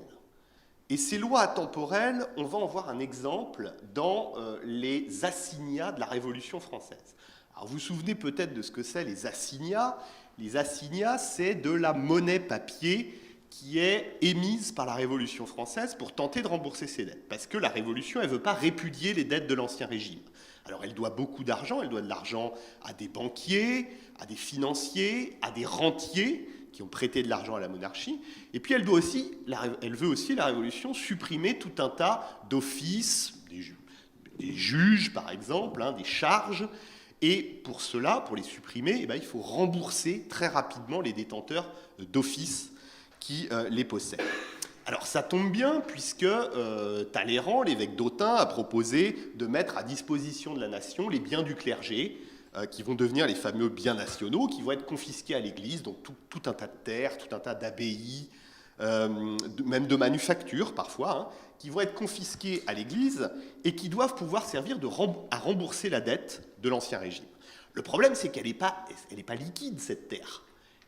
Et ces lois atemporelles, on va en voir un exemple dans les assignats de la Révolution française. Alors vous vous souvenez peut-être de ce que c'est les assignats. Les assignats, c'est de la monnaie papier qui est émise par la Révolution française pour tenter de rembourser ses dettes. Parce que la Révolution, elle ne veut pas répudier les dettes de l'Ancien Régime. Alors elle doit beaucoup d'argent, elle doit de l'argent à des banquiers, à des financiers, à des rentiers qui ont prêté de l'argent à la monarchie. Et puis elle veut aussi, la Révolution, supprimer tout un tas d'offices, des juges par exemple, des charges. Et pour cela, pour les supprimer, il faut rembourser très rapidement les détenteurs d'offices qui les possèdent. Alors ça tombe bien puisque Talleyrand, l'évêque d'Autun, a proposé de mettre à disposition de la nation les biens du clergé, qui vont devenir les fameux biens nationaux, qui vont être confisqués à l'Église, donc tout un tas de terres, tout un tas d'abbayes, même de manufactures parfois, qui vont être confisqués à l'Église et qui doivent pouvoir servir à rembourser la dette de l'Ancien Régime. Le problème, c'est qu'elle n'est pas liquide, cette terre.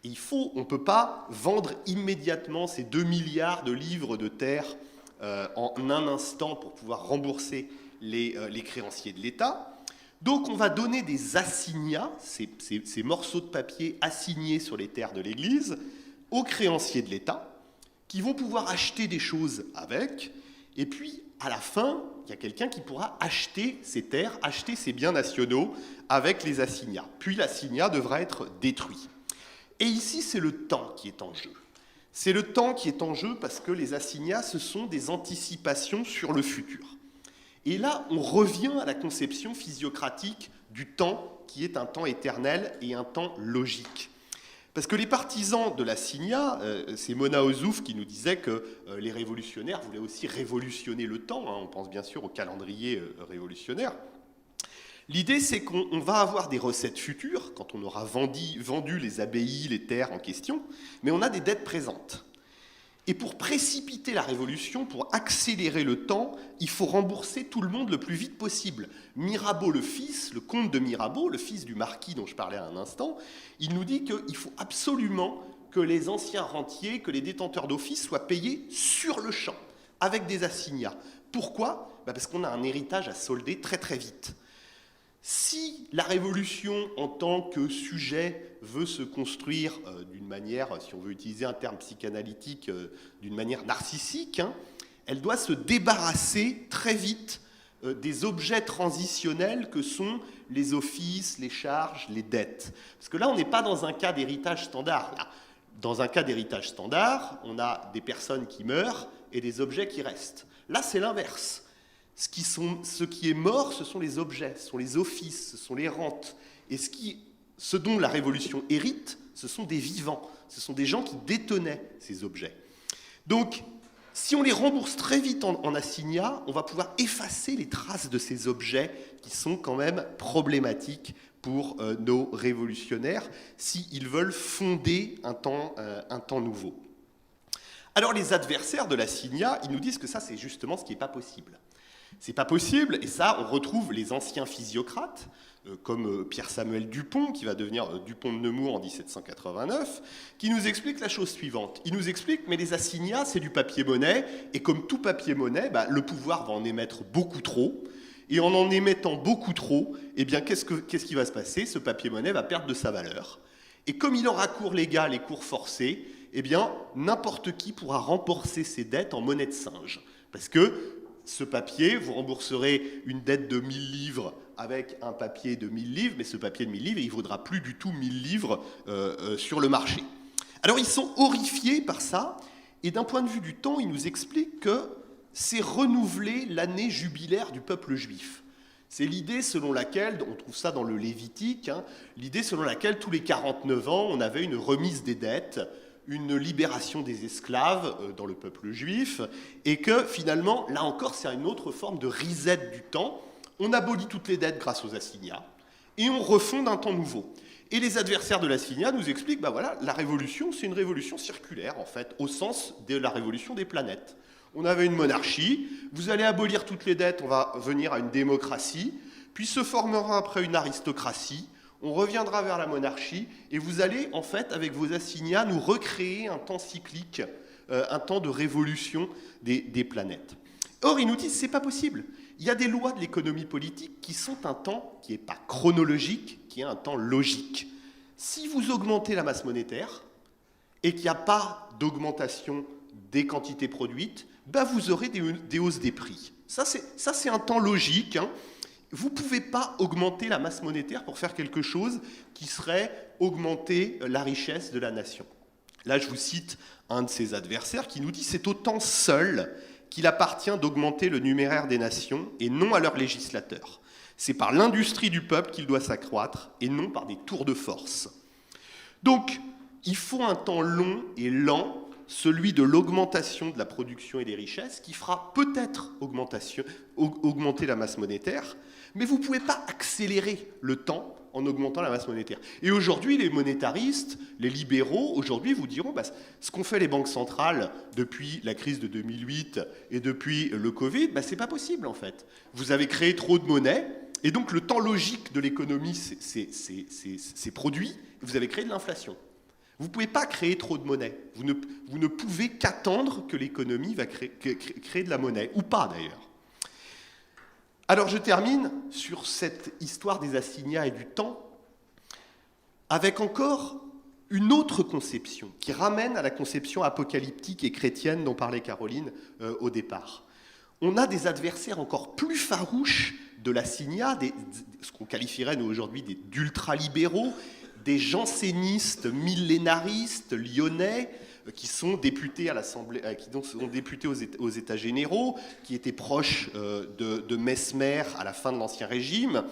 Et on ne peut pas vendre immédiatement ces 2 milliards de livres de terre en un instant pour pouvoir rembourser les créanciers de l'État. Donc on va donner des assignats, ces morceaux de papier assignés sur les terres de l'Église, aux créanciers de l'État, qui vont pouvoir acheter des choses avec, et puis à la fin, il y a quelqu'un qui pourra acheter ces terres, acheter ces biens nationaux avec les assignats. Puis l'assignat devra être détruit. Et ici, c'est le temps qui est en jeu. C'est le temps qui est en jeu parce que les assignats, ce sont des anticipations sur le futur. Et là, on revient à la conception physiocratique du temps qui est un temps éternel et un temps logique. Parce que les partisans de l'assignat, c'est Mona Ozouf qui nous disait que les révolutionnaires voulaient aussi révolutionner le temps, on pense bien sûr au calendrier révolutionnaire. L'idée, c'est qu'on va avoir des recettes futures, quand on aura vendu les abbayes, les terres en question, mais on a des dettes présentes. Et pour précipiter la révolution, pour accélérer le temps, il faut rembourser tout le monde le plus vite possible. Mirabeau le fils, le comte de Mirabeau, le fils du marquis dont je parlais à un instant, il nous dit qu'il faut absolument que les anciens rentiers, que les détenteurs d'office soient payés sur le champ, avec des assignats. Pourquoi ? Parce qu'on a un héritage à solder très très vite. Si la révolution en tant que sujet veut se construire d'une manière, si on veut utiliser un terme psychanalytique, d'une manière narcissique, elle doit se débarrasser très vite des objets transitionnels que sont les offices, les charges, les dettes. Parce que là, on n'est pas dans un cas d'héritage standard. Là, dans un cas d'héritage standard, on a des personnes qui meurent et des objets qui restent. Là, c'est l'inverse. Ce qui est mort, ce sont les objets, ce sont les offices, ce sont les rentes. Et ce dont la Révolution hérite, ce sont des vivants, ce sont des gens qui détenaient ces objets. Donc, si on les rembourse très vite en assignats, on va pouvoir effacer les traces de ces objets qui sont quand même problématiques pour nos révolutionnaires, s'ils veulent fonder un temps nouveau. Alors, les adversaires de l'assignat, ils nous disent que ça, c'est justement ce qui n'est pas possible. C'est pas possible, et ça, on retrouve les anciens physiocrates, comme Pierre-Samuel Dupont, qui va devenir Dupont de Nemours en 1789, qui nous explique la chose suivante. Il nous explique, mais les assignats, c'est du papier-monnaie, et comme tout papier-monnaie, le pouvoir va en émettre beaucoup trop, et en émettant beaucoup trop, eh bien, qu'est-ce qui va se passer ? Ce papier-monnaie va perdre de sa valeur. Et comme il aura cours légal et cours forcé, eh bien, n'importe qui pourra rembourser ses dettes en monnaie de singe. Parce que ce papier, vous rembourserez une dette de 1000 livres avec un papier de 1000 livres, mais ce papier de 1000 livres, il ne vaudra plus du tout 1000 livres sur le marché. Alors ils sont horrifiés par ça, et d'un point de vue du temps, ils nous expliquent que c'est renouveler l'année jubilaire du peuple juif. C'est l'idée selon laquelle, on trouve ça dans le Lévitique, l'idée selon laquelle tous les 49 ans, on avait une remise des dettes, une libération des esclaves dans le peuple juif, et que finalement, là encore, c'est une autre forme de reset du temps. On abolit toutes les dettes grâce aux assignats, et on refonde un temps nouveau. Et les adversaires de l'assignat nous expliquent, voilà, la révolution, c'est une révolution circulaire, en fait, au sens de la révolution des planètes. On avait une monarchie, vous allez abolir toutes les dettes, on va venir à une démocratie, puis se formera après une aristocratie, on reviendra vers la monarchie, et vous allez, en fait, avec vos assignats, nous recréer un temps cyclique, un temps de révolution des planètes. Or, ils nous disent, c'est pas possible. Il y a des lois de l'économie politique qui sont un temps qui n'est pas chronologique, qui est un temps logique. Si vous augmentez la masse monétaire, et qu'il n'y a pas d'augmentation des quantités produites, vous aurez des hausses des prix. Ça, c'est un temps logique, Vous ne pouvez pas augmenter la masse monétaire pour faire quelque chose qui serait augmenter la richesse de la nation. Là, je vous cite un de ses adversaires qui nous dit « C'est au temps seul qu'il appartient d'augmenter le numéraire des nations et non à leurs législateurs. C'est par l'industrie du peuple qu'il doit s'accroître et non par des tours de force. » Donc, il faut un temps long et lent, celui de l'augmentation de la production et des richesses, qui fera peut-être augmenter la masse monétaire, mais vous ne pouvez pas accélérer le temps en augmentant la masse monétaire. Et aujourd'hui, les monétaristes, les libéraux, aujourd'hui, vous diront ce qu'ont fait les banques centrales depuis la crise de 2008 et depuis le Covid, c'est pas possible, en fait. Vous avez créé trop de monnaie, et donc le temps logique de l'économie s'est produit, et vous avez créé de l'inflation. Vous ne pouvez pas créer trop de monnaie. Vous ne pouvez qu'attendre que l'économie va créer de la monnaie, ou pas d'ailleurs. Alors je termine sur cette histoire des assignats et du temps avec encore une autre conception qui ramène à la conception apocalyptique et chrétienne dont parlait Caroline au départ. On a des adversaires encore plus farouches de l'assignat, ce qu'on qualifierait nous aujourd'hui d'ultralibéraux, des jansénistes millénaristes lyonnais qui sont députés à l'Assemblée, qui sont députés aux États généraux, qui étaient proches de Mesmer à la fin de l'Ancien Régime,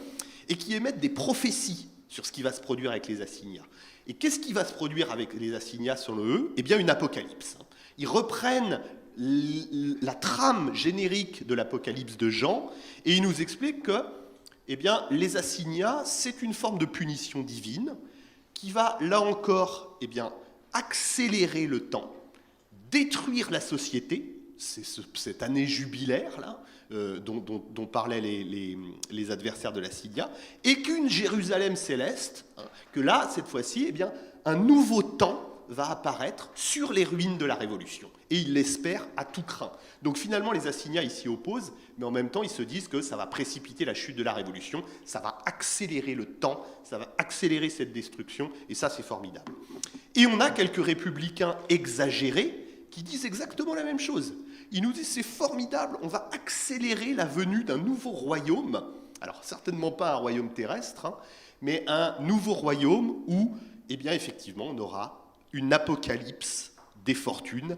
et qui émettent des prophéties sur ce qui va se produire avec les assignats. Et qu'est-ce qui va se produire avec les assignats selon eux ? Eh bien, une apocalypse. Ils reprennent la trame générique de l'Apocalypse de Jean, et ils nous expliquent que eh bien, les assignats, c'est une forme de punition divine qui va, là encore, eh bien, accélérer le temps, détruire la société, c'est cette année jubilaire là, dont parlaient les adversaires de l'Assidia, et qu'une Jérusalem céleste, hein, que là, cette fois-ci, eh bien, un nouveau temps va apparaître sur les ruines de la Révolution. Et ils l'espèrent à tout craint. Donc finalement, les assignats, ils s'y opposent, mais en même temps, ils se disent que ça va précipiter la chute de la Révolution, ça va accélérer le temps, ça va accélérer cette destruction, et ça, c'est formidable. Et on a quelques républicains exagérés qui disent exactement la même chose. Ils nous disent, c'est formidable, on va accélérer la venue d'un nouveau royaume, alors certainement pas un royaume terrestre, hein, mais un nouveau royaume où, eh bien, effectivement, on aura une apocalypse des fortunes.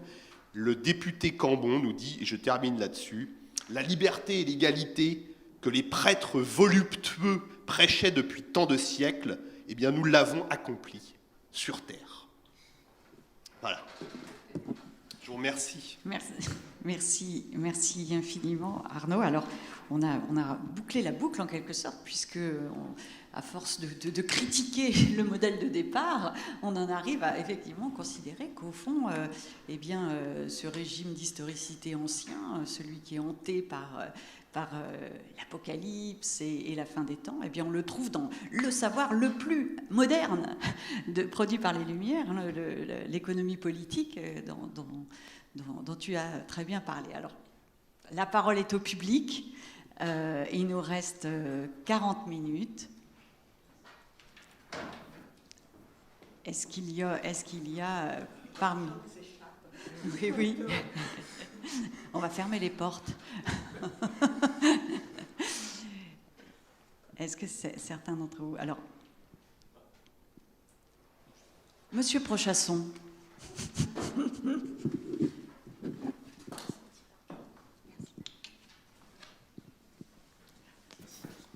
Le député Cambon nous dit, et je termine là-dessus, la liberté et l'égalité que les prêtres voluptueux prêchaient depuis tant de siècles, eh bien, nous l'avons accompli sur terre. Voilà. Je vous remercie. Merci infiniment, Arnaud. Alors, on a bouclé la boucle en quelque sorte, puisque à force de critiquer le modèle de départ, on en arrive à effectivement considérer qu'au fond, ce régime d'historicité ancien, celui qui est hanté par l'apocalypse et la fin des temps, eh bien, on le trouve dans le savoir le plus moderne produit par les Lumières, hein, l'économie politique dont tu as très bien parlé. Alors, la parole est au public. Il nous reste 40 minutes. Est-ce qu'il y a parmi... Oui. On va fermer les portes. Est-ce que certains d'entre vous... Alors, Monsieur Prochasson.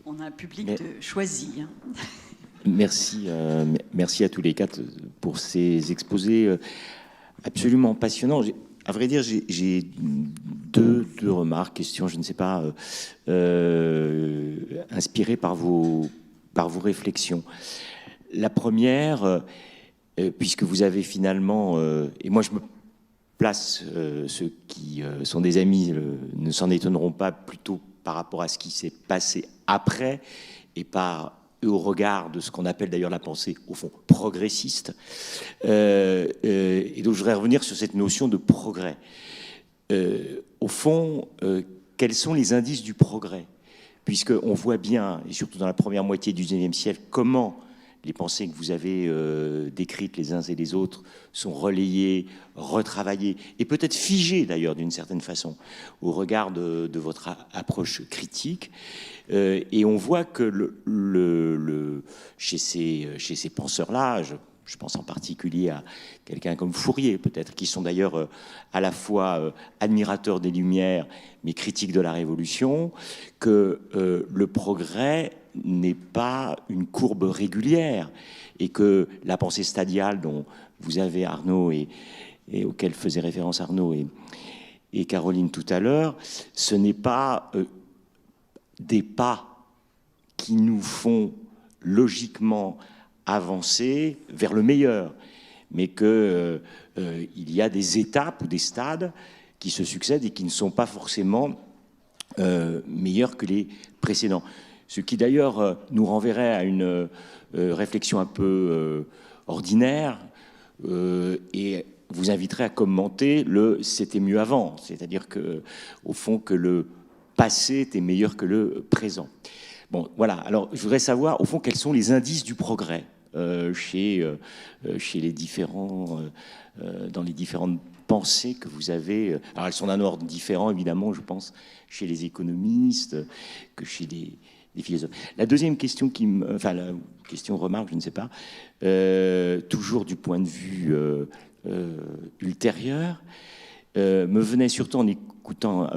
On a un public choisi. Hein. Merci à tous les quatre pour ces exposés absolument passionnants. À vrai dire, j'ai deux remarques, questions, je ne sais pas, inspirées par vos réflexions. La première, puisque vous avez finalement, et moi je me place, ceux qui sont des amis ne s'en étonneront pas, plutôt par rapport à ce qui s'est passé après et au regard de ce qu'on appelle d'ailleurs la pensée, au fond, progressiste. Et donc, je voudrais revenir sur cette notion de progrès. Au fond, quels sont les indices du progrès? Puisqu'on voit bien, et surtout dans la première moitié du XIXe siècle, comment les pensées que vous avez décrites les uns et les autres sont relayées, retravaillées, et peut-être figées d'ailleurs d'une certaine façon, au regard de votre approche critique. Et on voit que chez ces penseurs-là, je pense en particulier à quelqu'un comme Fourier, peut-être, qui sont d'ailleurs à la fois admirateurs des Lumières, mais critiques de la Révolution, que le progrès n'est pas une courbe régulière, et que la pensée stadiale dont vous avez, Arnaud, et auquel faisait référence Arnaud et Caroline tout à l'heure, ce n'est pas des pas qui nous font logiquement avancer vers le meilleur, mais qu'il y a des étapes ou des stades qui se succèdent et qui ne sont pas forcément meilleurs que les précédents. Ce qui d'ailleurs nous renverrait à une réflexion un peu ordinaire et vous inviterait à commenter le « c'était mieux avant », c'est-à-dire que, au fond, que le passé était meilleur que le présent. Bon, voilà. Alors, je voudrais savoir, au fond, quels sont les indices du progrès chez les différents, dans les différentes pensées que vous avez. Alors, elles sont d'un ordre différent, évidemment, je pense, chez les économistes, que chez les philosophes. La deuxième question enfin, la question remarque, je ne sais pas, toujours du point de vue ultérieur, me venait surtout en écoutant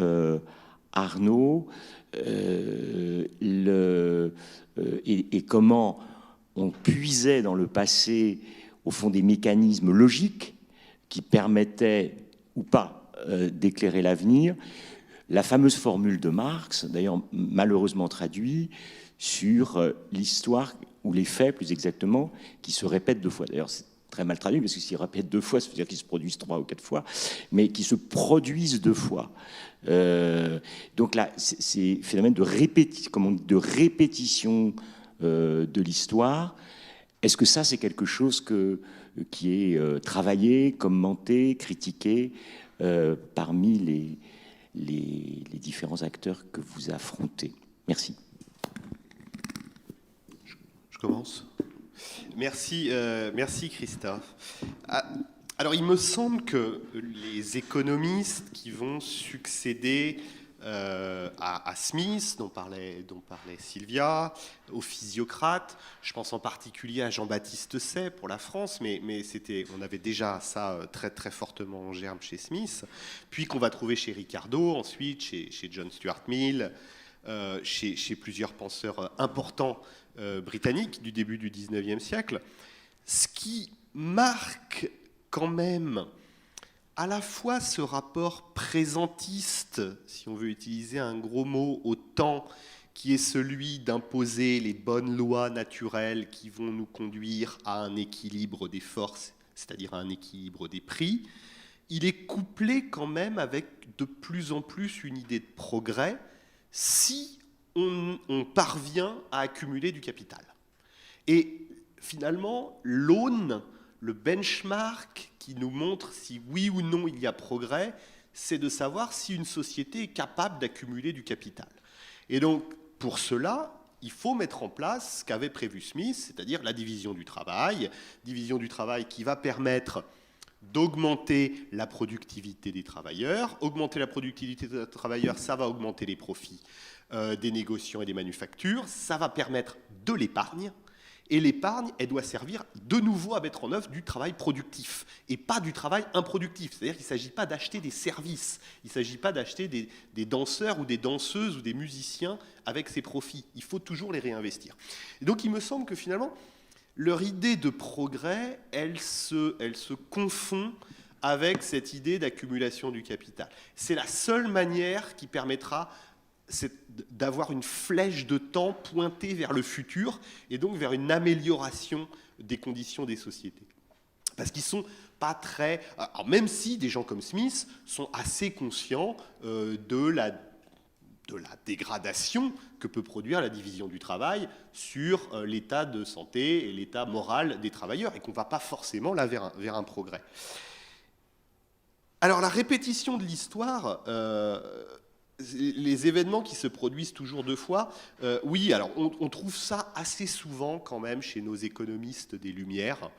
Arnaud, et comment on puisait dans le passé, au fond, des mécanismes logiques qui permettaient, ou pas, d'éclairer l'avenir. La fameuse formule de Marx, d'ailleurs malheureusement traduite, sur l'histoire, ou les faits plus exactement, qui se répètent 2 fois. D'ailleurs, c'est très mal traduit, parce que s'ils répètent 2 fois, ça veut dire qu'ils se produisent 3 ou 4 fois, mais qui se produisent 2 fois. Donc là, c'est phénomène de répétition de l'histoire. Est-ce que ça, c'est quelque chose qui est travaillé, commenté, critiqué parmi les différents acteurs que vous affrontez? Merci. Je commence. Merci, merci Christophe. Alors, il me semble que les économistes qui vont succéder à Smith, dont parlait Sylvia, aux physiocrates, je pense en particulier à Jean-Baptiste Say pour la France, mais on avait déjà ça très, très fortement en germe chez Smith, puis qu'on va trouver chez Ricardo, ensuite chez John Stuart Mill, chez plusieurs penseurs importants britanniques du début du XIXe siècle. Ce qui marque quand même à la fois ce rapport présentiste, si on veut utiliser un gros mot, au temps, qui est celui d'imposer les bonnes lois naturelles qui vont nous conduire à un équilibre des forces, c'est-à-dire à un équilibre des prix, il est couplé quand même avec de plus en plus une idée de progrès si on parvient à accumuler du capital. Et finalement, l'aune, le benchmark qui nous montre si oui ou non il y a progrès, c'est de savoir si une société est capable d'accumuler du capital. Et donc, pour cela, il faut mettre en place ce qu'avait prévu Smith, c'est-à-dire la division du travail qui va permettre d'augmenter la productivité des travailleurs. Augmenter la productivité des travailleurs, ça va augmenter les profits des négociants et des manufactures, ça va permettre de l'épargne. Et l'épargne, elle doit servir de nouveau à mettre en œuvre du travail productif et pas du travail improductif. C'est-à-dire qu'il ne s'agit pas d'acheter des services, il ne s'agit pas d'acheter des danseurs ou des danseuses ou des musiciens avec ces profits. Il faut toujours les réinvestir. Et donc il me semble que finalement, leur idée de progrès, elle se confond avec cette idée d'accumulation du capital. C'est la seule manière qui permettra d'avoir une flèche de temps pointée vers le futur et donc vers une amélioration des conditions des sociétés. Parce qu'ils sont pas très... Alors même si des gens comme Smith sont assez conscients de la dégradation que peut produire la division du travail sur l'état de santé et l'état moral des travailleurs et qu'on ne va pas forcément là vers un progrès. Alors la répétition de l'histoire... les événements qui se produisent toujours 2 fois, oui, alors on trouve ça assez souvent quand même chez nos économistes des Lumières,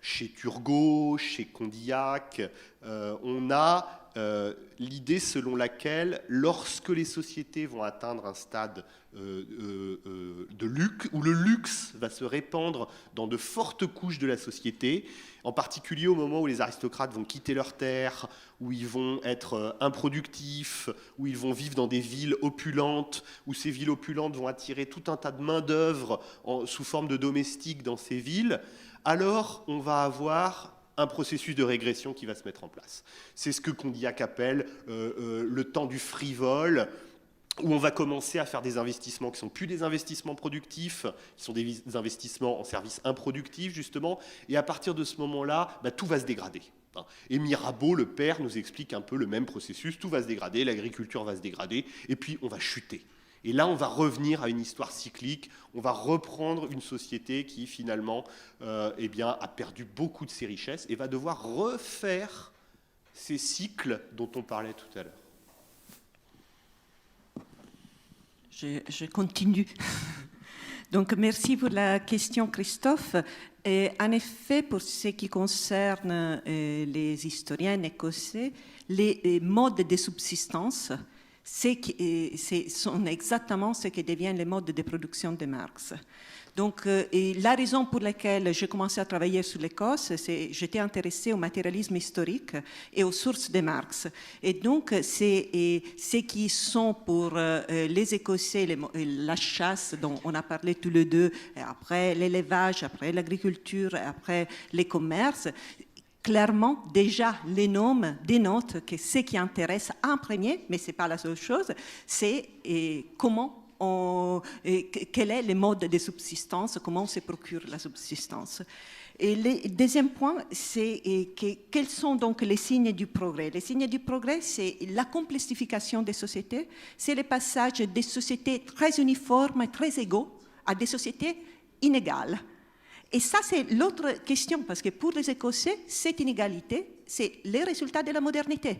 chez Turgot, chez Condillac, on a l'idée selon laquelle lorsque les sociétés vont atteindre un stade de luxe, où le luxe va se répandre dans de fortes couches de la société, en particulier au moment où les aristocrates vont quitter leurs terres, où ils vont être improductifs, où ils vont vivre dans des villes opulentes, où ces villes opulentes vont attirer tout un tas de main-d'œuvre sous forme de domestiques dans ces villes, alors on va avoir un processus de régression qui va se mettre en place. C'est ce que Condillac appelle le temps du frivole, où on va commencer à faire des investissements qui ne sont plus des investissements productifs, qui sont des investissements en services improductifs, justement, et à partir de ce moment-là, tout va se dégrader. Et Mirabeau, le père, nous explique un peu le même processus, tout va se dégrader, l'agriculture va se dégrader, et puis on va chuter. Et là, on va revenir à une histoire cyclique, on va reprendre une société qui, finalement, a perdu beaucoup de ses richesses et va devoir refaire ces cycles dont on parlait tout à l'heure. Je continue. Donc, merci pour la question, Christophe. Et en effet, pour ce qui concerne les historiens écossais, les modes de subsistance sont exactement ce qui devient les modes de production de Marx. Donc, et la raison pour laquelle j'ai commencé à travailler sur l'Écosse, c'est que j'étais intéressée au matérialisme historique et aux sources de Marx. Et donc, c'est ce qui sont pour les Écossais la chasse dont on a parlé tous les deux, et après l'élevage, après l'agriculture, après les commerces. Clairement, déjà, les noms dénotent que ce qui intéresse en premier, mais ce n'est pas la seule chose, c'est comment quel est le mode de subsistance, comment on se procure la subsistance. Et le deuxième point, c'est quels sont donc les signes du progrès. Les signes du progrès, c'est la complexification des sociétés, c'est le passage des sociétés très uniformes et très égaux à des sociétés inégales. Et ça, c'est l'autre question, parce que pour les Écossais, cette inégalité, c'est le résultat de la modernité.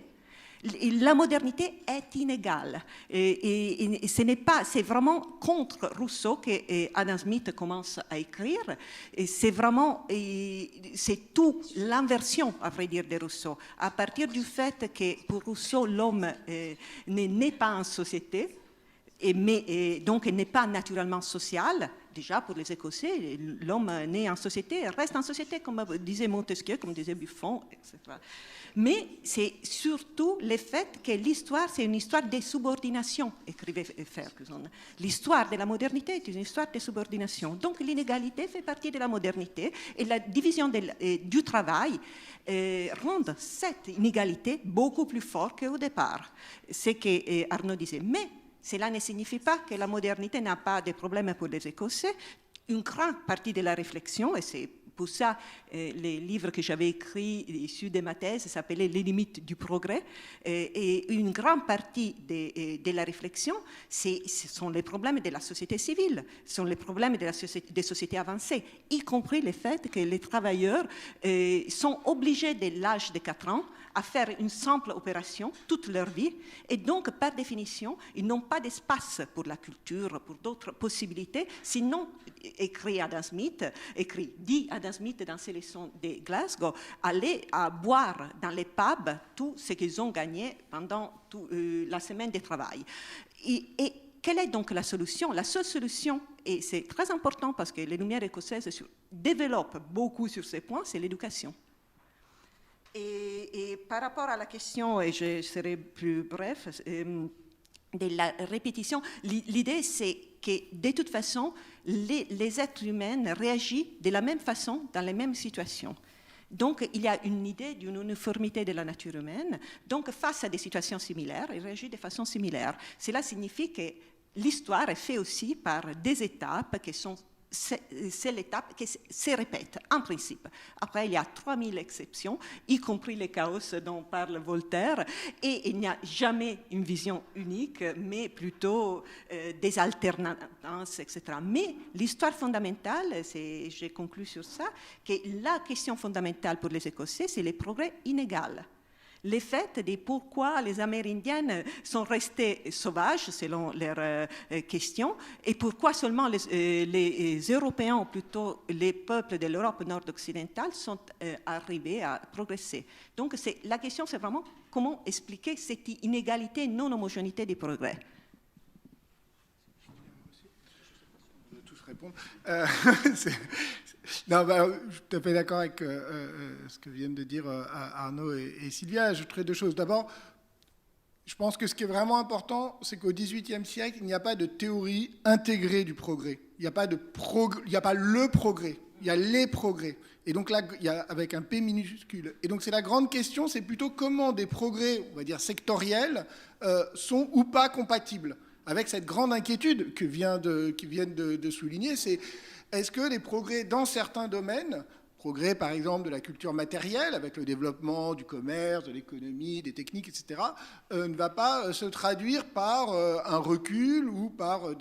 La modernité est inégale. Et ce n'est pas, c'est vraiment contre Rousseau que Adam Smith commence à écrire. Et c'est vraiment, c'est tout l'inversion, à vrai dire, de Rousseau. À partir du fait que pour Rousseau, l'homme n'est pas en société, mais donc n'est pas naturellement social. Déjà, pour les Écossais, l'homme né en société reste en société, comme disait Montesquieu, comme disait Buffon, etc. Mais c'est surtout le fait que l'histoire, c'est une histoire de subordination, écrivait Ferguson. L'histoire de la modernité est une histoire de subordination. Donc l'inégalité fait partie de la modernité et la division du travail rend cette inégalité beaucoup plus forte qu'au départ. C'est ce que Arnaud disait. Mais cela ne signifie pas que la modernité n'a pas de problèmes pour les Écossais. Une grande partie de la réflexion, et c'est pour ça, les livres que j'avais écrits issus de ma thèse s'appelaient Les limites du progrès. Et une grande partie de la réflexion, ce sont les problèmes de la société civile, ce sont les problèmes des sociétés avancées, y compris le fait que les travailleurs sont obligés dès l'âge de 4 ans à faire une simple opération toute leur vie. Et donc, par définition, ils n'ont pas d'espace pour la culture, pour d'autres possibilités, sinon, dit Adam Smith dans ses leçons de Glasgow, aller à boire dans les pubs tout ce qu'ils ont gagné pendant la semaine de travail. Et quelle est donc la solution? La seule solution, et c'est très important parce que les Lumières écossaises développent beaucoup sur ces points, c'est l'éducation. Et par rapport à la question, et je serai plus bref, de la répétition, l'idée c'est que de toute façon, les êtres humains réagissent de la même façon dans les mêmes situations. Donc, il y a une idée d'une uniformité de la nature humaine. Donc, face à des situations similaires, ils réagissent de façon similaire. Cela signifie que l'histoire est faite aussi par des étapes qui sont... C'est l'étape qui se répète, en principe. Après, il y a 3000 exceptions, y compris les chaos dont parle Voltaire, et il n'y a jamais une vision unique, mais plutôt des alternances, etc. Mais l'histoire fondamentale, j'ai conclu sur ça, que la question fondamentale pour les Écossais, c'est le progrès inégal. Le fait de pourquoi les Amérindiennes sont restés sauvages, selon leurs questions, et pourquoi seulement les Européens, ou plutôt les peuples de l'Europe nord-occidentale, sont arrivés à progresser. Donc la question, c'est vraiment comment expliquer cette inégalité, non-homogénéité du progrès. On va tous répondre. Non, je suis tout à fait d'accord avec ce que viennent de dire Arnaud et Sylvia. J'ajouterai deux choses. D'abord, je pense que ce qui est vraiment important, c'est qu'au XVIIIe siècle, il n'y a pas de théorie intégrée du progrès. Il n'y a pas le progrès, il y a les progrès. Et donc là, il y a avec un P minuscule. Et donc c'est la grande question, c'est plutôt comment des progrès, on va dire sectoriels, sont ou pas compatibles. Avec cette grande inquiétude qui viennent de souligner, c'est est-ce que les progrès dans certains domaines, progrès par exemple de la culture matérielle, avec le développement du commerce, de l'économie, des techniques, etc., ne va pas se traduire par un recul ou par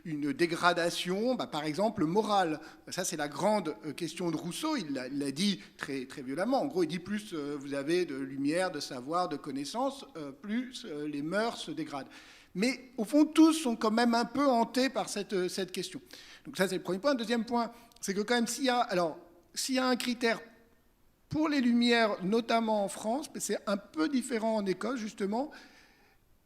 une dégradation, par exemple, morale. Ça, c'est la grande question de Rousseau. Il l'a dit très, très violemment. En gros, il dit plus vous avez de lumière, de savoir, de connaissances, plus les mœurs se dégradent. Mais au fond, tous sont quand même un peu hantés par cette question. Donc ça, c'est le premier point. Le deuxième point, c'est que quand même, s'il y a un critère pour les Lumières, notamment en France, mais c'est un peu différent en Écosse, justement,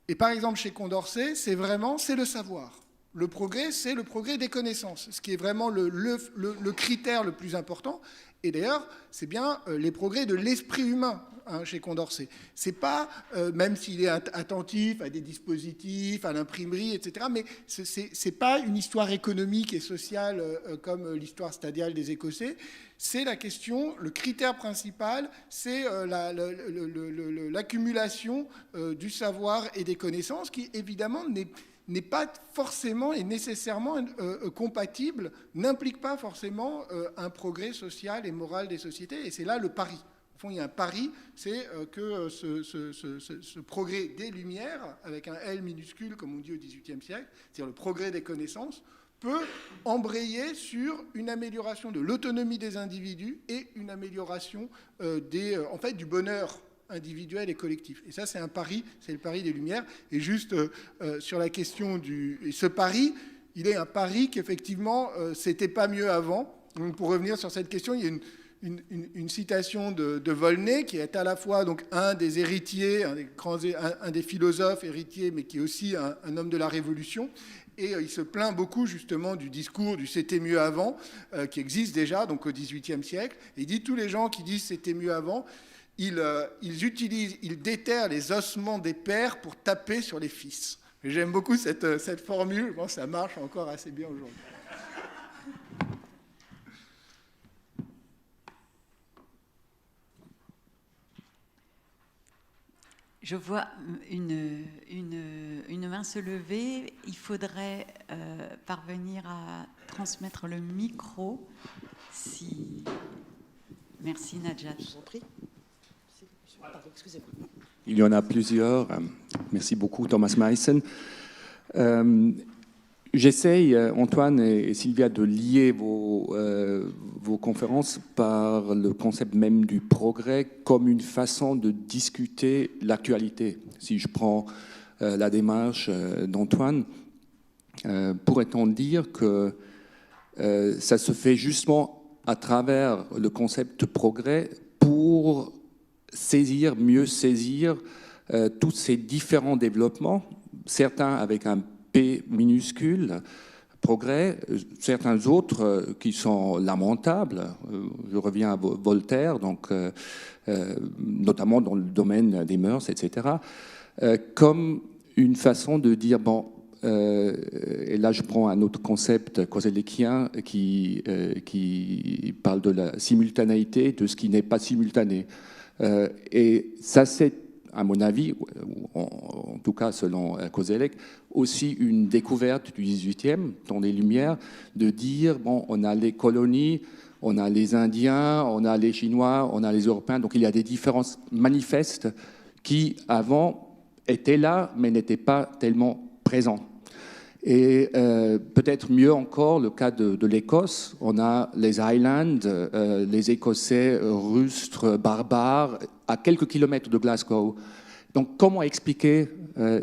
et par exemple chez Condorcet, c'est le savoir. Le progrès, c'est le progrès des connaissances, ce qui est vraiment le critère le plus important. Et d'ailleurs, c'est bien les progrès de l'esprit humain chez Condorcet. C'est pas, même s'il est attentif à des dispositifs, à l'imprimerie, etc., mais c'est pas une histoire économique et sociale comme l'histoire stadiale des Écossais. C'est la question, le critère principal, c'est l'accumulation du savoir et des connaissances qui, évidemment, n'est pas forcément et nécessairement compatible, n'implique pas forcément un progrès social et moral des sociétés. Et c'est là le pari. Au fond, il y a un pari, c'est que ce progrès des Lumières, avec un L minuscule, comme on dit au XVIIIe siècle, c'est-à-dire le progrès des connaissances, peut embrayer sur une amélioration de l'autonomie des individus et une amélioration en fait, du bonheur individuel et collectif. Et ça, c'est un pari, c'est le pari des Lumières. Et juste sur la question et ce pari, il est un pari qu'effectivement, c'était pas mieux avant. Donc, pour revenir sur cette question, il y a une citation de Volney, qui est à la fois donc, un des héritiers, un des philosophes héritiers, mais qui est aussi un homme de la Révolution. Et il se plaint beaucoup justement du discours du « c'était mieux avant », qui existe déjà donc, au XVIIIe siècle. Et il dit tous les gens qui disent « c'était mieux avant », ils déterrent les ossements des pères pour taper sur les fils. J'aime beaucoup cette formule, je pense que ça marche encore assez bien aujourd'hui. Je vois une main se lever. Il faudrait parvenir à transmettre le micro. Si... Merci Nadjat. Je vous en prie. Il y en a plusieurs. Merci beaucoup, Thomas Meissen. J'essaye, Antoine et Sylvia, de lier vos conférences par le concept même du progrès comme une façon de discuter l'actualité. Si je prends la démarche d'Antoine, pourrait-on dire que ça se fait justement à travers le concept de progrès pour mieux saisir tous ces différents développements, certains avec un P minuscule, progrès, certains autres qui sont lamentables. Je reviens à Voltaire, donc, notamment dans le domaine des mœurs, etc., comme une façon de dire, bon, et là je prends un autre concept koselleckien qui parle de la simultanéité de ce qui n'est pas simultané. Et ça, c'est, à mon avis, en tout cas selon Koselleck, aussi une découverte du XVIIIe, dans les Lumières, de dire, bon, on a les colonies, on a les Indiens, on a les Chinois, on a les Européens, donc il y a des différences manifestes qui, avant, étaient là, mais n'étaient pas tellement présents. Et peut-être mieux encore, le cas de l'Écosse, on a les Highlands, les Écossais rustres, barbares, à quelques kilomètres de Glasgow. Donc comment expliquer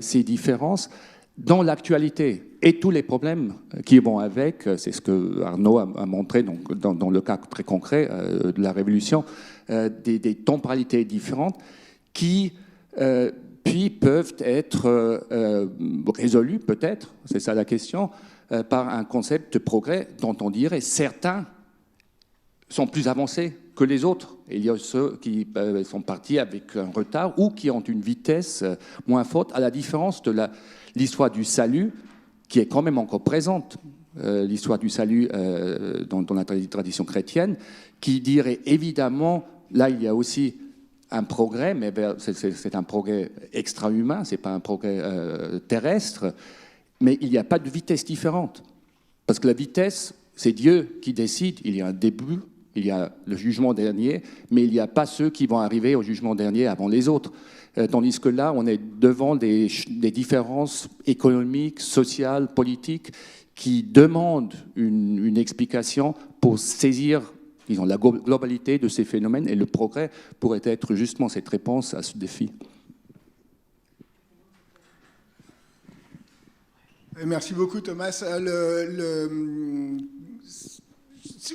ces différences dans l'actualité et tous les problèmes qui vont avec? C'est ce que Arnaud a montré donc, dans le cas très concret de la Révolution, des temporalités différentes qui... puis peuvent être résolus, peut-être, c'est ça la question, par un concept de progrès dont on dirait certains sont plus avancés que les autres. Et il y a ceux qui sont partis avec un retard ou qui ont une vitesse moins forte, à la différence de l'histoire du salut, qui est quand même encore présente, l'histoire du salut dans la tradition chrétienne, qui dirait évidemment, là il y a aussi un progrès, mais c'est un progrès extra-humain, ce n'est pas un progrès terrestre, mais il n'y a pas de vitesse différente. Parce que la vitesse, c'est Dieu qui décide, il y a un début, il y a le jugement dernier, mais il n'y a pas ceux qui vont arriver au jugement dernier avant les autres. Tandis que là, on est devant des différences économiques, sociales, politiques, qui demandent une explication pour saisir, disons, la globalité de ces phénomènes, et le progrès pourrait être justement cette réponse à ce défi. Merci beaucoup, Thomas.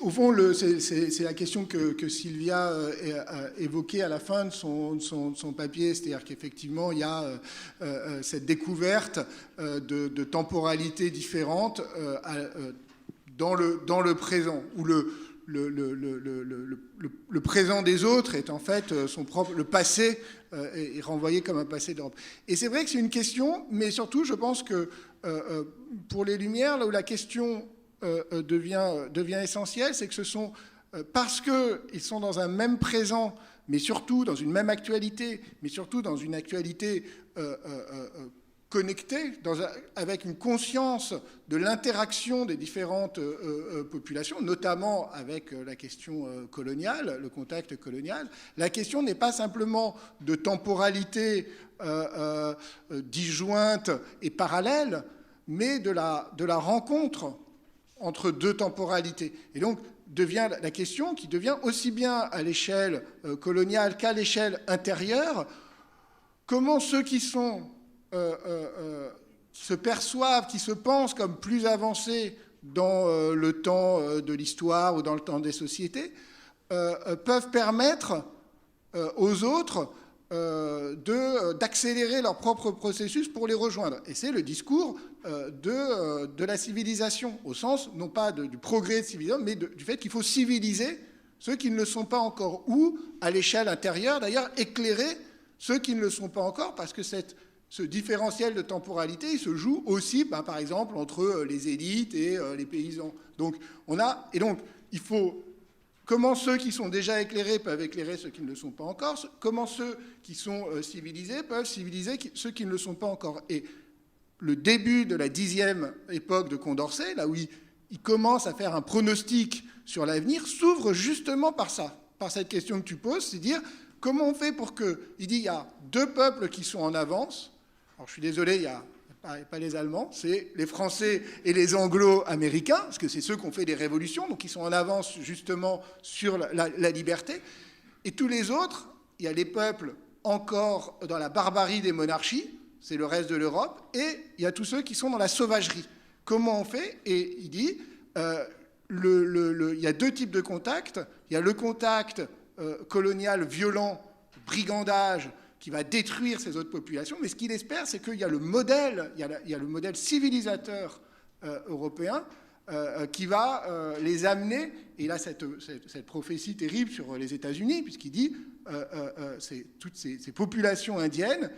Au fond, c'est la question que Sylvia a évoquée à la fin de son papier, c'est-à-dire qu'effectivement, il y a cette découverte de temporalités différentes dans le présent, où le présent des autres est en fait son propre... Le passé est renvoyé comme un passé d'Europe. Et c'est vrai que c'est une question, mais surtout, je pense que pour les Lumières, là où la question devient essentielle, c'est que ce sont... parce qu'ils sont dans un même présent, mais surtout dans une même actualité, mais surtout dans une actualité connectés, avec une conscience de l'interaction des différentes populations, notamment avec la question coloniale, le contact colonial. La question n'est pas simplement de temporalité disjointe et parallèle, mais de la rencontre entre deux temporalités. Et donc, devient la question qui devient aussi bien à l'échelle coloniale qu'à l'échelle intérieure, comment ceux qui sont, se perçoivent, qui se pensent comme plus avancés dans le temps de l'histoire ou dans le temps des sociétés, peuvent permettre aux autres d'accélérer leur propre processus pour les rejoindre. Et c'est le discours de la civilisation, au sens, non pas du progrès de civilisation, mais du fait qu'il faut civiliser ceux qui ne le sont pas encore, ou, à l'échelle intérieure, d'ailleurs, éclairer ceux qui ne le sont pas encore, parce que ce différentiel de temporalité, il se joue aussi, par exemple, entre les élites et les paysans. Donc, il faut... Comment ceux qui sont déjà éclairés peuvent éclairer ceux qui ne le sont pas encore, comment ceux qui sont civilisés peuvent civiliser ceux qui ne le sont pas encore. Et le début de la 10e époque de Condorcet, là où il commence à faire un pronostic sur l'avenir, s'ouvre justement par ça, par cette question que tu poses, c'est dire comment on fait pour que... Il dit il y a deux peuples qui sont en avance. Alors je suis désolé, il n'y a pas les Allemands, c'est les Français et les Anglo-Américains, parce que c'est ceux qui ont fait des révolutions, donc ils sont en avance justement sur la liberté. Et tous les autres, il y a les peuples encore dans la barbarie des monarchies, c'est le reste de l'Europe, et il y a tous ceux qui sont dans la sauvagerie. Comment on fait? Et il dit, il y a deux types de contacts. Il y a le contact colonial violent, brigandage, qui va détruire ces autres populations, mais ce qu'il espère, c'est qu'il y a le modèle, il y a le modèle civilisateur européen qui va les amener, et là cette prophétie terrible sur les États-Unis, puisqu'il dit toutes ces populations indiennes,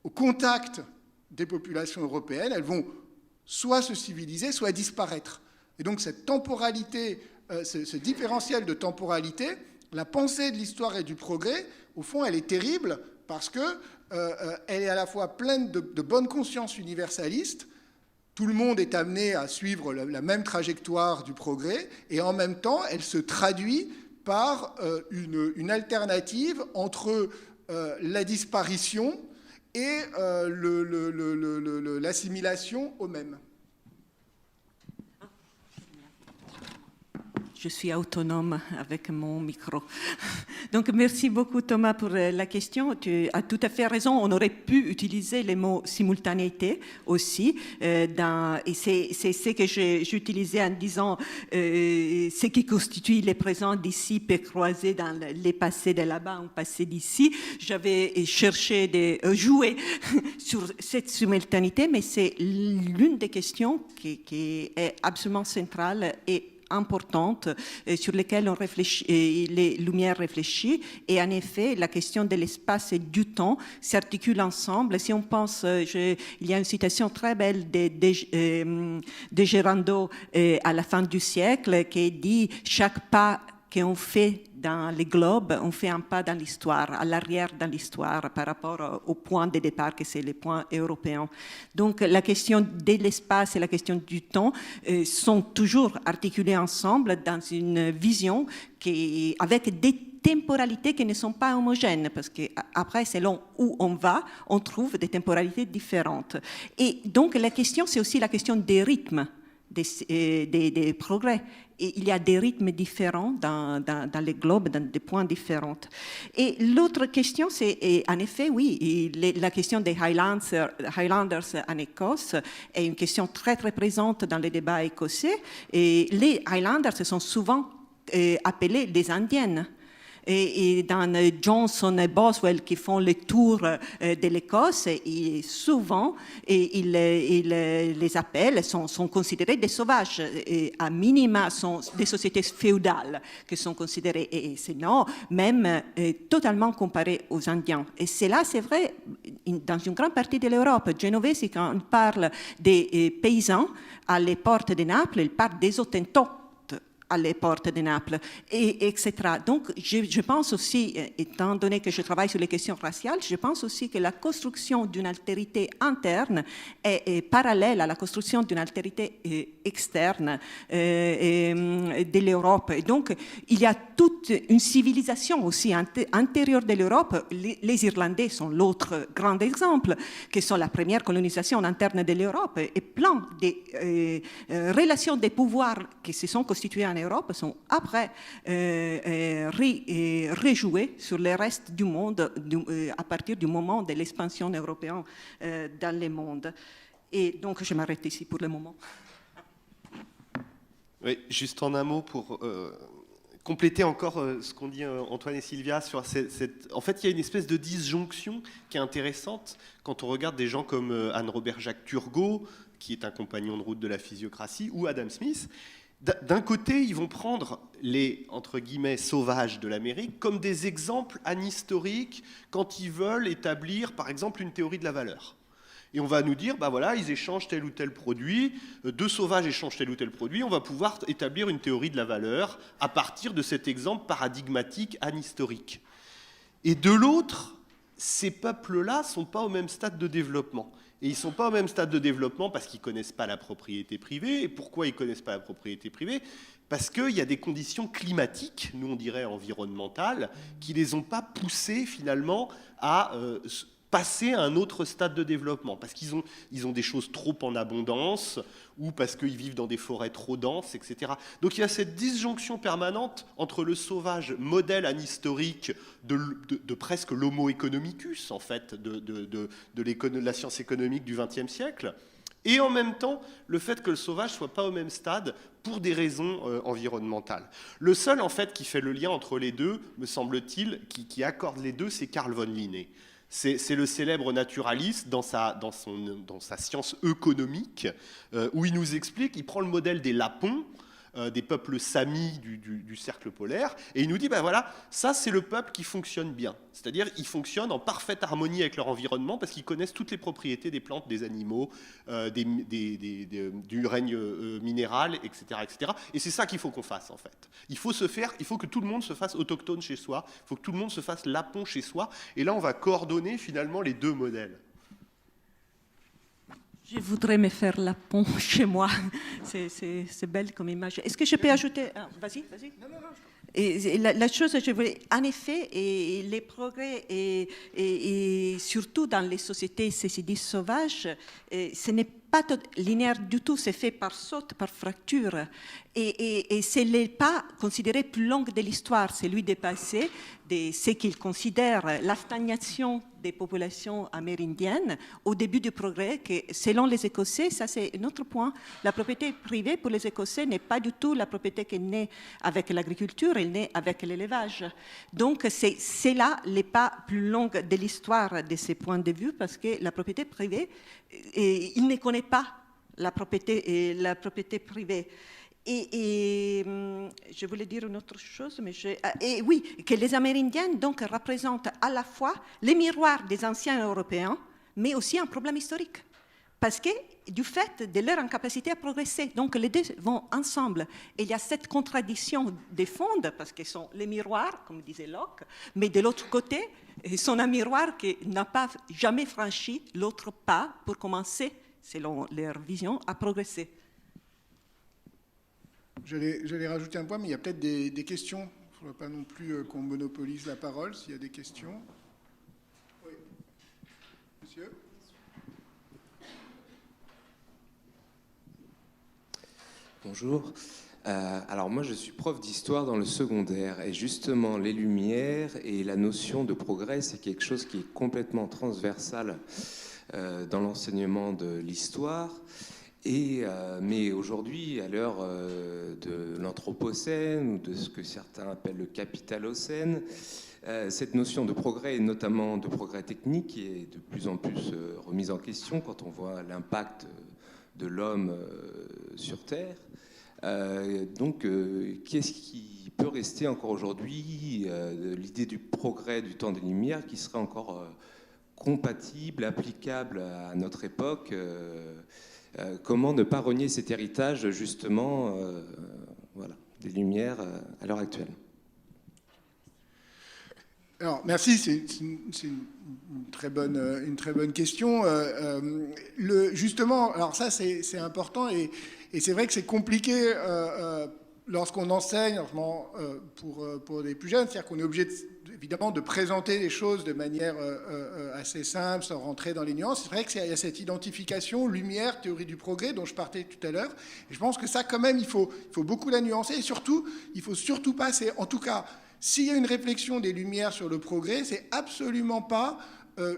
au contact des populations européennes, elles vont soit se civiliser, soit disparaître. Et donc cette temporalité, ce différentiel de temporalité, la pensée de l'histoire et du progrès, au fond, elle est terrible, parce qu'elle est à la fois pleine de bonne conscience universaliste, tout le monde est amené à suivre la même trajectoire du progrès, et en même temps, elle se traduit par une alternative entre la disparition et l'assimilation au même. Je suis autonome avec mon micro. Donc, merci beaucoup, Thomas, pour la question. Tu as tout à fait raison. On aurait pu utiliser les mots simultanéité aussi. Et c'est ce que j'utilisais en disant ce qui constitue les présents d'ici peut croiser dans les passés de là-bas, un passé d'ici. J'avais cherché jouer sur cette simultanéité, mais c'est l'une des questions qui est absolument centrale et importante sur lesquelles on réfléchit, les Lumières réfléchissent. Et en effet, la question de l'espace et du temps s'articule ensemble. Si on pense, il y a une citation très belle de Gerando à la fin du siècle qui dit « Chaque pas qu'on fait dans les globes, on fait un pas dans l'histoire, à l'arrière dans l'histoire par rapport au point de départ que c'est le point européen. » Donc la question de l'espace et la question du temps sont toujours articulées ensemble dans une vision avec des temporalités qui ne sont pas homogènes, parce qu'après, selon où on va, on trouve des temporalités différentes. Et donc la question, c'est aussi la question des rythmes, des progrès. Et il y a des rythmes différents dans les globes, dans des points différents. Et l'autre question, c'est en effet, oui, la question des Highlanders en Écosse est une question très, très présente dans les débats écossais. Et les Highlanders sont souvent appelés les Indiennes. Et dans Johnson et Boswell qui font le tour de l'Écosse, souvent ils les appellent, sont considérés des sauvages, et à minima sont des sociétés féodales qui sont considérées, et sinon même totalement comparées aux Indiens. Et cela, c'est vrai dans une grande partie de l'Europe. Genovesi, quand on parle des paysans à les portes de Naples, il parle des Hottentots à les portes de Naples, etc. Donc, je pense aussi, étant donné que je travaille sur les questions raciales, je pense aussi que la construction d'une altérité interne est parallèle à la construction d'une altérité externe de l'Europe. Et donc, il y a toute une civilisation aussi intérieure de l'Europe. Les Irlandais sont l'autre grand exemple, qui sont la première colonisation interne de l'Europe, et plein de relations de pouvoir qui se sont constituées en Europe sont après rejouées sur le reste du monde à partir du moment de l'expansion européenne dans le monde. Et donc, je m'arrête ici pour le moment. Oui, juste en un mot pour compléter encore ce qu'ont dit Antoine et Sylvia sur cette... En fait, il y a une espèce de disjonction qui est intéressante quand on regarde des gens comme Anne-Robert-Jacques Turgot, qui est un compagnon de route de la physiocratie, ou Adam Smith. D'un côté, ils vont prendre les, entre guillemets, sauvages de l'Amérique comme des exemples anhistoriques quand ils veulent établir, par exemple, une théorie de la valeur. Et on va nous dire, bah voilà, ils échangent tel ou tel produit, deux sauvages échangent tel ou tel produit, on va pouvoir établir une théorie de la valeur à partir de cet exemple paradigmatique anhistorique. Et de l'autre, ces peuples-là ne sont pas au même stade de développement. Et ils ne sont pas au même stade de développement parce qu'ils ne connaissent pas la propriété privée. Et pourquoi ils ne connaissent pas la propriété privée ? Parce qu'il y a des conditions climatiques, nous on dirait environnementales, qui ne les ont pas poussés finalement à passer à un autre stade de développement. Parce qu'ils ont des choses trop en abondance, ou parce qu'ils vivent dans des forêts trop denses, etc. Donc il y a cette disjonction permanente entre le sauvage modèle anhistorique de presque l'homo economicus, en fait, de la science économique du XXe siècle, et en même temps le fait que le sauvage ne soit pas au même stade pour des raisons environnementales. Le seul, en fait, qui fait le lien entre les deux, me semble-t-il, qui accorde les deux, c'est Carl von Linné. C'est le célèbre naturaliste dans sa science économique, où il nous explique, il prend le modèle des Lapons, des peuples samis du cercle polaire, et il nous dit, ben voilà, ça c'est le peuple qui fonctionne bien. C'est-à-dire, ils fonctionnent en parfaite harmonie avec leur environnement parce qu'ils connaissent toutes les propriétés des plantes, des animaux, du règne minéral, etc., etc. Et c'est ça qu'il faut qu'on fasse, en fait. Il faut que tout le monde se fasse autochtone chez soi, il faut que tout le monde se fasse lapon chez soi, et là on va coordonner finalement les deux modèles. Je voudrais me faire lapon chez moi. C'est belle comme image. Est-ce que je peux ajouter... Ah, vas-y. Non. Et la chose, je voulais... En effet, les progrès, et surtout dans les sociétés, c'est dit sauvages, ce n'est pas linéaire du tout, c'est fait par saute, par fracture. Et ce n'est pas considéré plus long de l'histoire, c'est lui dépassé de ce qu'il considère la stagnation des populations amérindiennes au début du progrès, que selon les Écossais, ça c'est un autre point, la propriété privée pour les Écossais n'est pas du tout la propriété qui est née avec l'agriculture, elle naît avec l'élevage. Donc c'est là les pas plus longs de l'histoire de ces points de vue, parce que la propriété privée, il ne connaît pas la propriété privée. Et je voulais dire une autre chose, mais oui, que les Amérindiens donc représentent à la fois les miroirs des anciens Européens, mais aussi un problème historique, parce que du fait de leur incapacité à progresser, donc les deux vont ensemble. Et il y a cette contradiction des fonds, parce qu'ils sont les miroirs, comme disait Locke, mais de l'autre côté, ils sont un miroir qui n'a pas jamais franchi l'autre pas pour commencer, selon leur vision, à progresser. J'allais rajouter un point, mais il y a peut-être des questions. Il ne faudrait pas non plus qu'on monopolise la parole s'il y a des questions. Oui. Monsieur ? Bonjour. Alors moi, je suis prof d'histoire dans le secondaire. Et justement, les Lumières et la notion de progrès, c'est quelque chose qui est complètement transversal dans l'enseignement de l'histoire. Mais aujourd'hui, à l'heure de l'Anthropocène ou de ce que certains appellent le Capitalocène, cette notion de progrès, et notamment de progrès technique, est de plus en plus remise en question quand on voit l'impact de l'homme sur Terre. Donc, qu'est-ce qui peut rester encore aujourd'hui de l'idée du progrès du temps des Lumières qui serait encore compatible, applicable à notre époque comment ne pas renier cet héritage, justement, voilà, des Lumières à l'heure actuelle? Alors, merci, c'est une très bonne question. Justement, alors ça c'est important et c'est vrai que c'est compliqué lorsqu'on enseigne pour des plus jeunes, c'est-à-dire qu'on est obligé évidemment de présenter les choses de manière assez simple, sans rentrer dans les nuances. C'est vrai qu'il y a cette identification, lumière, théorie du progrès, dont je partais tout à l'heure. Et je pense que ça, quand même, il faut beaucoup la nuancer. Et surtout, il ne faut surtout pas, en tout cas, s'il y a une réflexion des Lumières sur le progrès, c'est absolument pas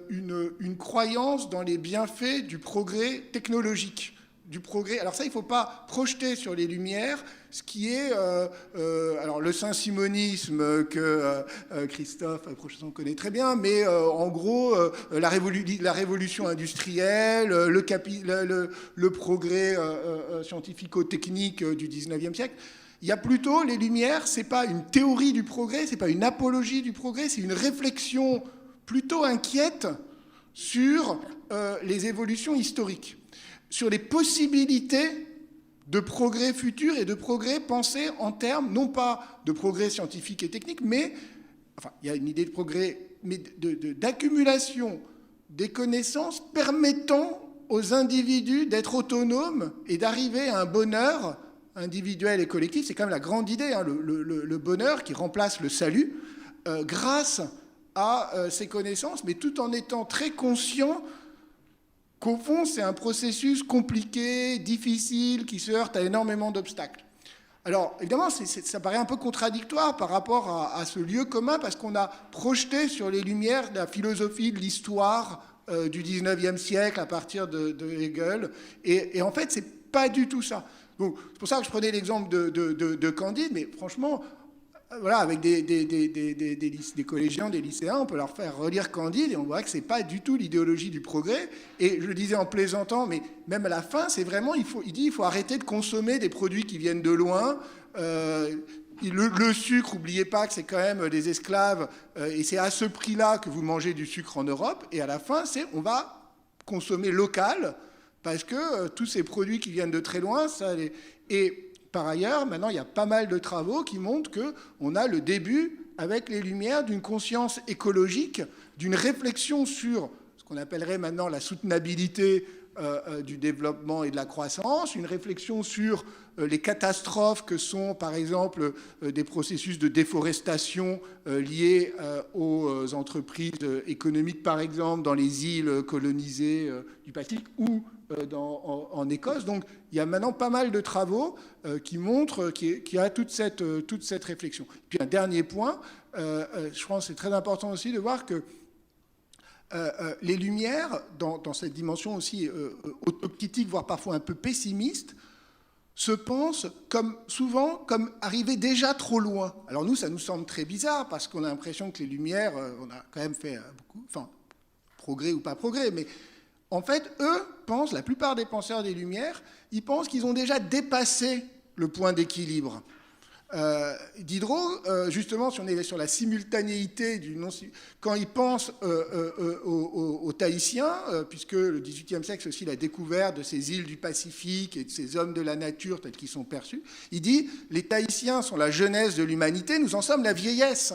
une croyance dans les bienfaits du progrès technologique. Du progrès. Alors ça, il ne faut pas projeter sur les Lumières ce qui est alors le saint-simonisme que Christophe Prochesson connaît très bien, mais en gros la révolution industrielle, le progrès scientifico-technique du 19e siècle. Il y a plutôt les Lumières, c'est pas une théorie du progrès, c'est pas une apologie du progrès, c'est une réflexion plutôt inquiète sur les évolutions historiques, sur les possibilités de progrès futurs et de progrès pensés en termes, non pas de progrès scientifique et technique, mais, enfin, il y a une idée de progrès, mais d'accumulation des connaissances permettant aux individus d'être autonomes et d'arriver à un bonheur individuel et collectif. C'est quand même la grande idée, hein, le bonheur qui remplace le salut, grâce à ces connaissances, mais tout en étant très conscient qu'au fond, c'est un processus compliqué, difficile, qui se heurte à énormément d'obstacles. Alors, évidemment, ça paraît un peu contradictoire par rapport à ce lieu commun, parce qu'on a projeté sur les Lumières de la philosophie de l'histoire du 19e siècle, à partir de Hegel, et en fait, c'est pas du tout ça. Donc, c'est pour ça que je prenais l'exemple de Candide, mais franchement, voilà, avec des collégiens, des lycéens, on peut leur faire relire Candide et on voit que c'est pas du tout l'idéologie du progrès. Et je le disais en plaisantant, mais même à la fin, c'est vraiment, il dit il faut arrêter de consommer des produits qui viennent de loin. Le sucre, n'oubliez pas que c'est quand même des esclaves et c'est à ce prix-là que vous mangez du sucre en Europe. Et à la fin, on va consommer local parce que tous ces produits qui viennent de très loin, et par ailleurs, maintenant, il y a pas mal de travaux qui montrent qu'on a le début, avec les Lumières, d'une conscience écologique, d'une réflexion sur ce qu'on appellerait maintenant la soutenabilité du développement et de la croissance, une réflexion sur les catastrophes que sont, par exemple, des processus de déforestation liés aux entreprises économiques, par exemple, dans les îles colonisées du Pacifique ou en Écosse. Donc, il y a maintenant pas mal de travaux qui montrent qu'il y a toute cette réflexion. Puis un dernier point, je pense que c'est très important aussi de voir que les Lumières, dans cette dimension aussi autocritique, voire parfois un peu pessimiste, se pensent souvent comme arrivés déjà trop loin. Alors nous, ça nous semble très bizarre, parce qu'on a l'impression que les Lumières, on a quand même fait beaucoup, enfin, progrès ou pas progrès, mais en fait, eux pensent, la plupart des penseurs des Lumières, ils pensent qu'ils ont déjà dépassé le point d'équilibre. Diderot, justement, si on est sur la simultanéité quand il pense aux Tahitiens, puisque le XVIIIe siècle, c'est aussi la découverte de ces îles du Pacifique et de ces hommes de la nature tels qu'ils sont perçus, il dit « Les Tahitiens sont la jeunesse de l'humanité, nous en sommes la vieillesse ».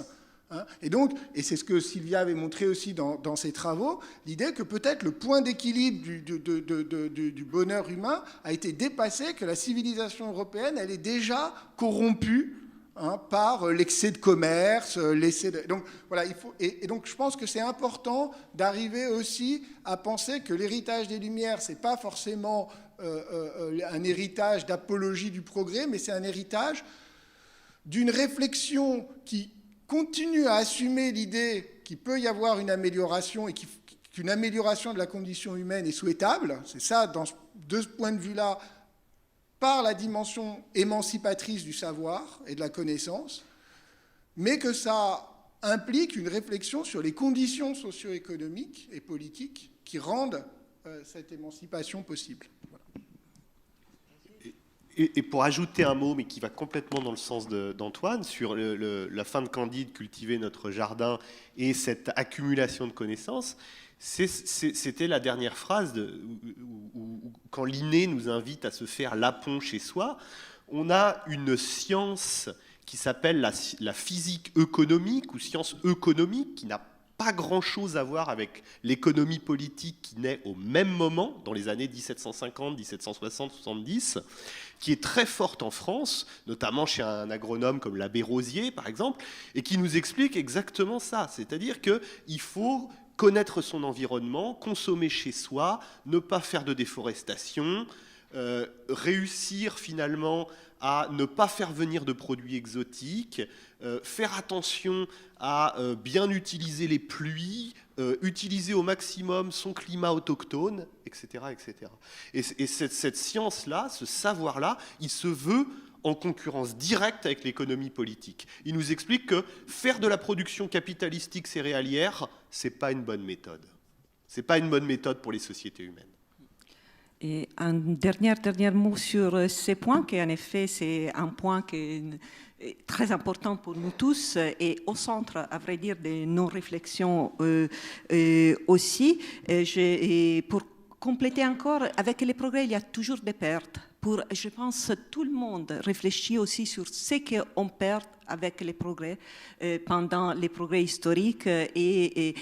Et donc, et c'est ce que Sylvia avait montré aussi dans ses travaux, l'idée que peut-être le point d'équilibre du bonheur humain a été dépassé, que la civilisation européenne, elle est déjà corrompue par l'excès de commerce, donc voilà, et donc je pense que c'est important d'arriver aussi à penser que l'héritage des Lumières, c'est pas forcément un héritage d'apologie du progrès, mais c'est un héritage d'une réflexion qui continue à assumer l'idée qu'il peut y avoir une amélioration et qu'une amélioration de la condition humaine est souhaitable. C'est ça, de ce point de vue-là, par la dimension émancipatrice du savoir et de la connaissance, mais que ça implique une réflexion sur les conditions socio-économiques et politiques qui rendent cette émancipation possible. Voilà. Et pour ajouter un mot, mais qui va complètement dans le sens d'Antoine, sur la fin de Candide, cultiver notre jardin et cette accumulation de connaissances, c'était la dernière phrase quand Linné nous invite à se faire l'apon chez soi. on a une science qui s'appelle la physique économique ou science économique, qui n'a pas grand-chose à voir avec l'économie politique qui naît au même moment, dans les années 1750, 1760, 70, qui est très forte en France, notamment chez un agronome comme l'abbé Rosier, par exemple, et qui nous explique exactement ça. C'est-à-dire qu'il faut connaître son environnement, consommer chez soi, ne pas faire de déforestation, réussir finalement à ne pas faire venir de produits exotiques, faire attention à bien utiliser les pluies, utiliser au maximum son climat autochtone, etc. etc. Et cette science-là, ce savoir-là, il se veut en concurrence directe avec l'économie politique. Il nous explique que faire de la production capitalistique céréalière, ce n'est pas une bonne méthode. Ce n'est pas une bonne méthode pour les sociétés humaines. Et un dernier mot sur ces points, qui en effet, c'est un point qui est très important pour nous tous et au centre, à vrai dire, de nos réflexions aussi. Et pour compléter encore, avec les progrès, il y a toujours des pertes. Je pense, tout le monde réfléchit aussi sur ce qu'on perd avec les progrès pendant les progrès historiques. Et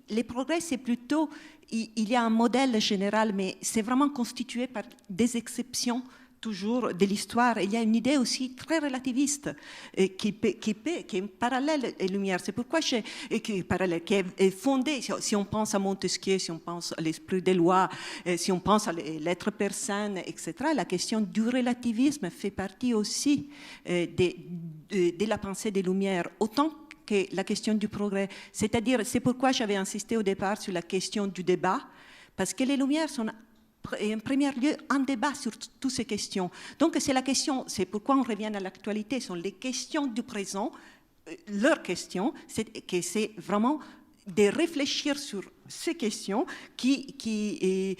les progrès, c'est plutôt... Il y a un modèle général, mais c'est vraiment constitué par des exceptions toujours de l'histoire. Il y a une idée aussi très relativiste qui est parallèle aux Lumières. C'est pourquoi qui est fondée, si on pense à Montesquieu, si on pense à l'esprit des lois, si on pense à l'être personne, etc., la question du relativisme fait partie aussi de la pensée des Lumières, autant que la question du progrès. C'est-à-dire, c'est pourquoi j'avais insisté au départ sur la question du débat, parce que les Lumières sont en premier lieu un débat sur toutes ces questions. Donc c'est la question, c'est pourquoi on revient à l'actualité, ce sont les questions du présent, leurs questions, c'est vraiment de réfléchir sur ces questions qui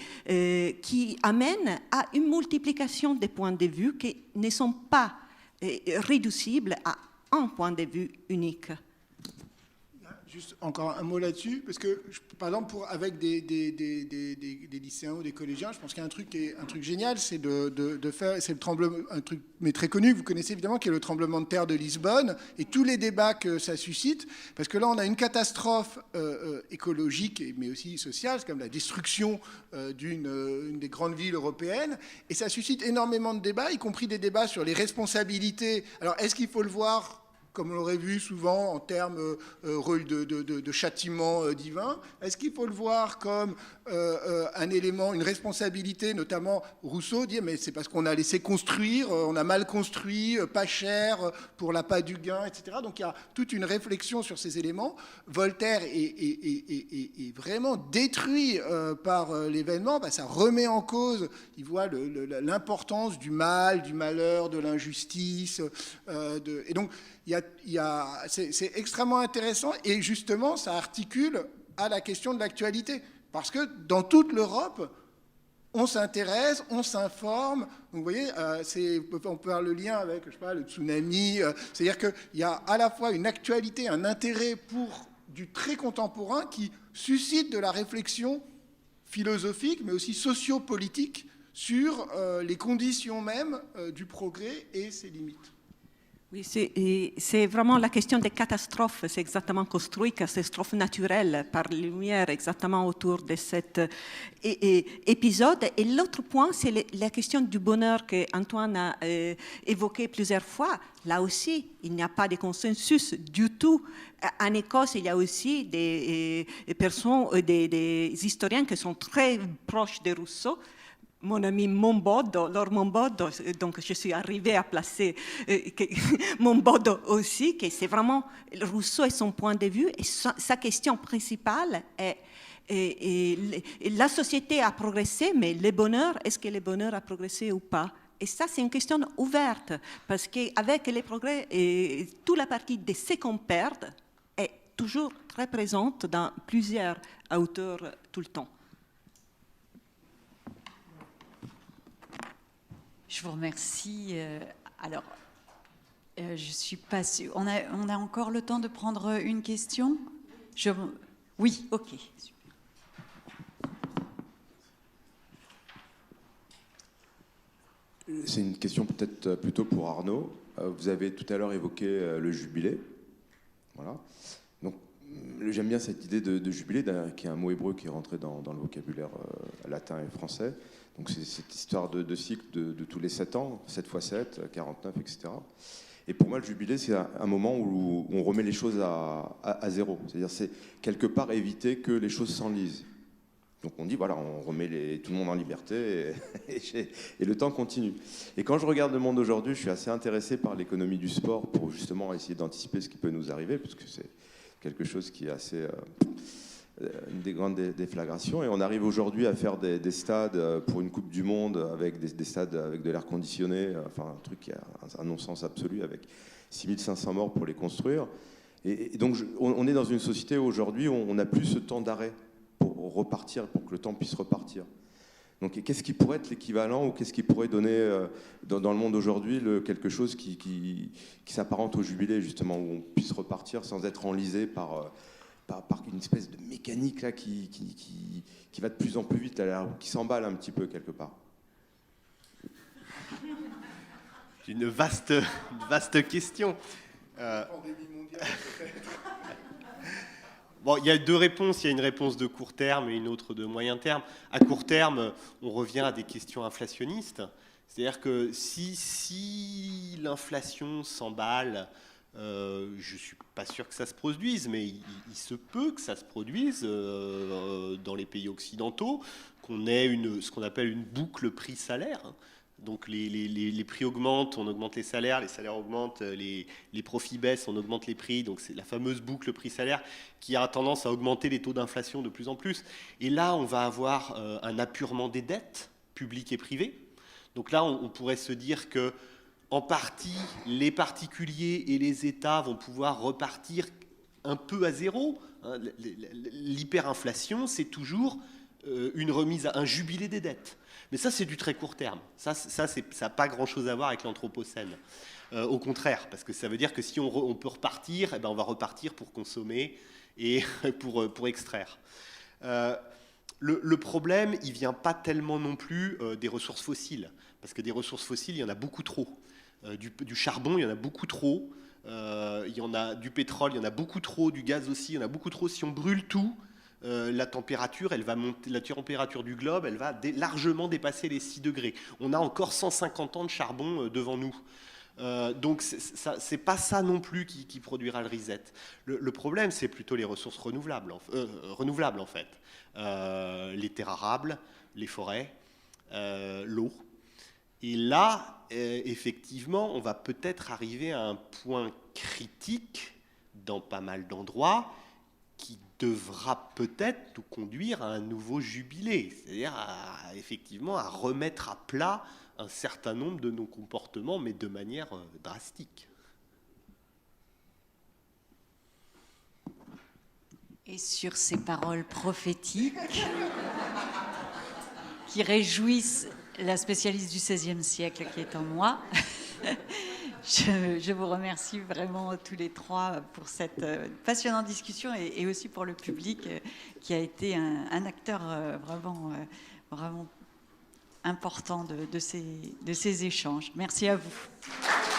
amènent à une multiplication des points de vue qui ne sont pas réducibles à un point de vue unique. Juste encore un mot là-dessus, parce que, par exemple, avec des lycéens ou des collégiens, je pense qu'il y a un truc génial, c'est de faire, c'est le tremblement, un truc mais très connu, que vous connaissez évidemment, qui est le tremblement de terre de Lisbonne, et tous les débats que ça suscite, parce que là, on a une catastrophe écologique, mais aussi sociale, c'est comme la destruction d'une des grandes villes européennes, et ça suscite énormément de débats, y compris des débats sur les responsabilités. Alors, est-ce qu'il faut le voir comme on l'aurait vu souvent en termes de châtiment divin? Est-ce qu'il faut le voir comme un élément, une responsabilité? Notamment, Rousseau dit, mais c'est parce qu'on a laissé construire, on a mal construit, pas cher, pour l'appât du gain, etc. Donc il y a toute une réflexion sur ces éléments. Voltaire est vraiment détruit par l'événement. Ben, ça remet en cause, il voit l'importance du mal, du malheur, de l'injustice. Et donc, c'est extrêmement intéressant, et justement, ça articule à la question de l'actualité. Parce que dans toute l'Europe, on s'intéresse, on s'informe. Donc, vous voyez, on peut faire le lien avec, je sais pas, le tsunami. C'est-à-dire qu'il y a à la fois une actualité, un intérêt pour du très contemporain qui suscite de la réflexion philosophique, mais aussi sociopolitique sur les conditions mêmes du progrès et ses limites. Oui, c'est vraiment la question des catastrophes. C'est exactement construit, catastrophes naturelles par les Lumières, exactement autour de cet épisode. Et l'autre point, c'est la question du bonheur qu'Antoine a évoqué plusieurs fois. Là aussi, il n'y a pas de consensus du tout. En Écosse, il y a aussi des historiens qui sont très proches de Rousseau. Mon ami Monboddo, Lord Monboddo, donc je suis arrivée à placer Monboddo aussi, que c'est vraiment Rousseau et son point de vue, et sa question principale est la société a progressé, mais le bonheur, est-ce que le bonheur a progressé ou pas? Et ça, c'est une question ouverte, parce qu'avec les progrès, toute la partie de ce qu'on perd est toujours très présente dans plusieurs auteurs tout le temps. Je vous remercie. Alors, je suis pas sûre. On a encore le temps de prendre une question? Oui, ok. C'est une question peut-être plutôt pour Arnaud. Vous avez tout à l'heure évoqué le jubilé. Voilà. Donc, j'aime bien cette idée de jubilé, qui est un mot hébreu qui est rentré dans le vocabulaire latin et français. Donc, c'est cette histoire de cycle de tous les 7 ans, 7 x 7, 49, etc. Et pour moi, le jubilé, c'est un moment où on remet les choses à zéro. C'est-à-dire, c'est quelque part éviter que les choses s'enlisent. Donc on dit, voilà, on remet tout le monde en liberté et le temps continue. Et quand je regarde le monde aujourd'hui, je suis assez intéressé par l'économie du sport pour justement essayer d'anticiper ce qui peut nous arriver, parce que c'est quelque chose qui est assez... une des grandes déflagrations. Et on arrive aujourd'hui à faire des stades pour une Coupe du Monde avec des stades avec de l'air conditionné, enfin un truc qui a un non-sens absolu, avec 6500 morts pour les construire. Et donc on est dans une société où aujourd'hui on n'a plus ce temps d'arrêt pour repartir, pour que le temps puisse repartir. Donc qu'est-ce qui pourrait être l'équivalent, ou qu'est-ce qui pourrait donner dans le monde aujourd'hui quelque chose qui s'apparente au jubilé, justement, où on puisse repartir sans être enlisé par une espèce de mécanique là, qui va de plus en plus vite, là, qui s'emballe un petit peu quelque part. Une vaste question. Bon, il y a 2 réponses. Il y a une réponse de court terme et une autre de moyen terme. À court terme, on revient à des questions inflationnistes. C'est-à-dire que si l'inflation s'emballe, je ne suis pas sûr que ça se produise, mais il se peut que ça se produise dans les pays occidentaux, qu'on ait ce qu'on appelle une boucle prix-salaire. Donc les prix augmentent, on augmente les salaires augmentent, les profits baissent, on augmente les prix. Donc c'est la fameuse boucle prix-salaire qui a tendance à augmenter les taux d'inflation de plus en plus. Et là, on va avoir un apurement des dettes publiques et privées. Donc là, on pourrait se dire que en partie, les particuliers et les États vont pouvoir repartir un peu à zéro. L'hyperinflation, c'est toujours une remise à un jubilé des dettes. Mais ça, c'est du très court terme. Ça n'a pas grand-chose à voir avec l'Anthropocène. Au contraire, parce que ça veut dire que si on peut repartir, eh ben on va repartir pour consommer et pour extraire. Le problème, il ne vient pas tellement non plus des ressources fossiles, parce que des ressources fossiles, il y en a beaucoup trop. Du charbon, il y en a beaucoup trop. Il y en a du pétrole, il y en a beaucoup trop. Du gaz aussi, il y en a beaucoup trop. Si on brûle tout, la température, elle va monter, la température du globe, elle va largement dépasser les 6 degrés. On a encore 150 ans de charbon devant nous. Donc c'est pas ça non plus qui produira le reset. Le problème, c'est plutôt les ressources renouvelables en fait. Les terres arables, les forêts, l'eau. Et là, effectivement, on va peut-être arriver à un point critique dans pas mal d'endroits qui devra peut-être nous conduire à un nouveau jubilé, c'est-à-dire effectivement à remettre à plat un certain nombre de nos comportements, mais de manière drastique. Et sur ces paroles prophétiques qui réjouissent la spécialiste du XVIe siècle qui est en moi, je vous remercie vraiment tous les 3 pour cette passionnante discussion et aussi pour le public qui a été un acteur vraiment important de ces échanges. Merci à vous.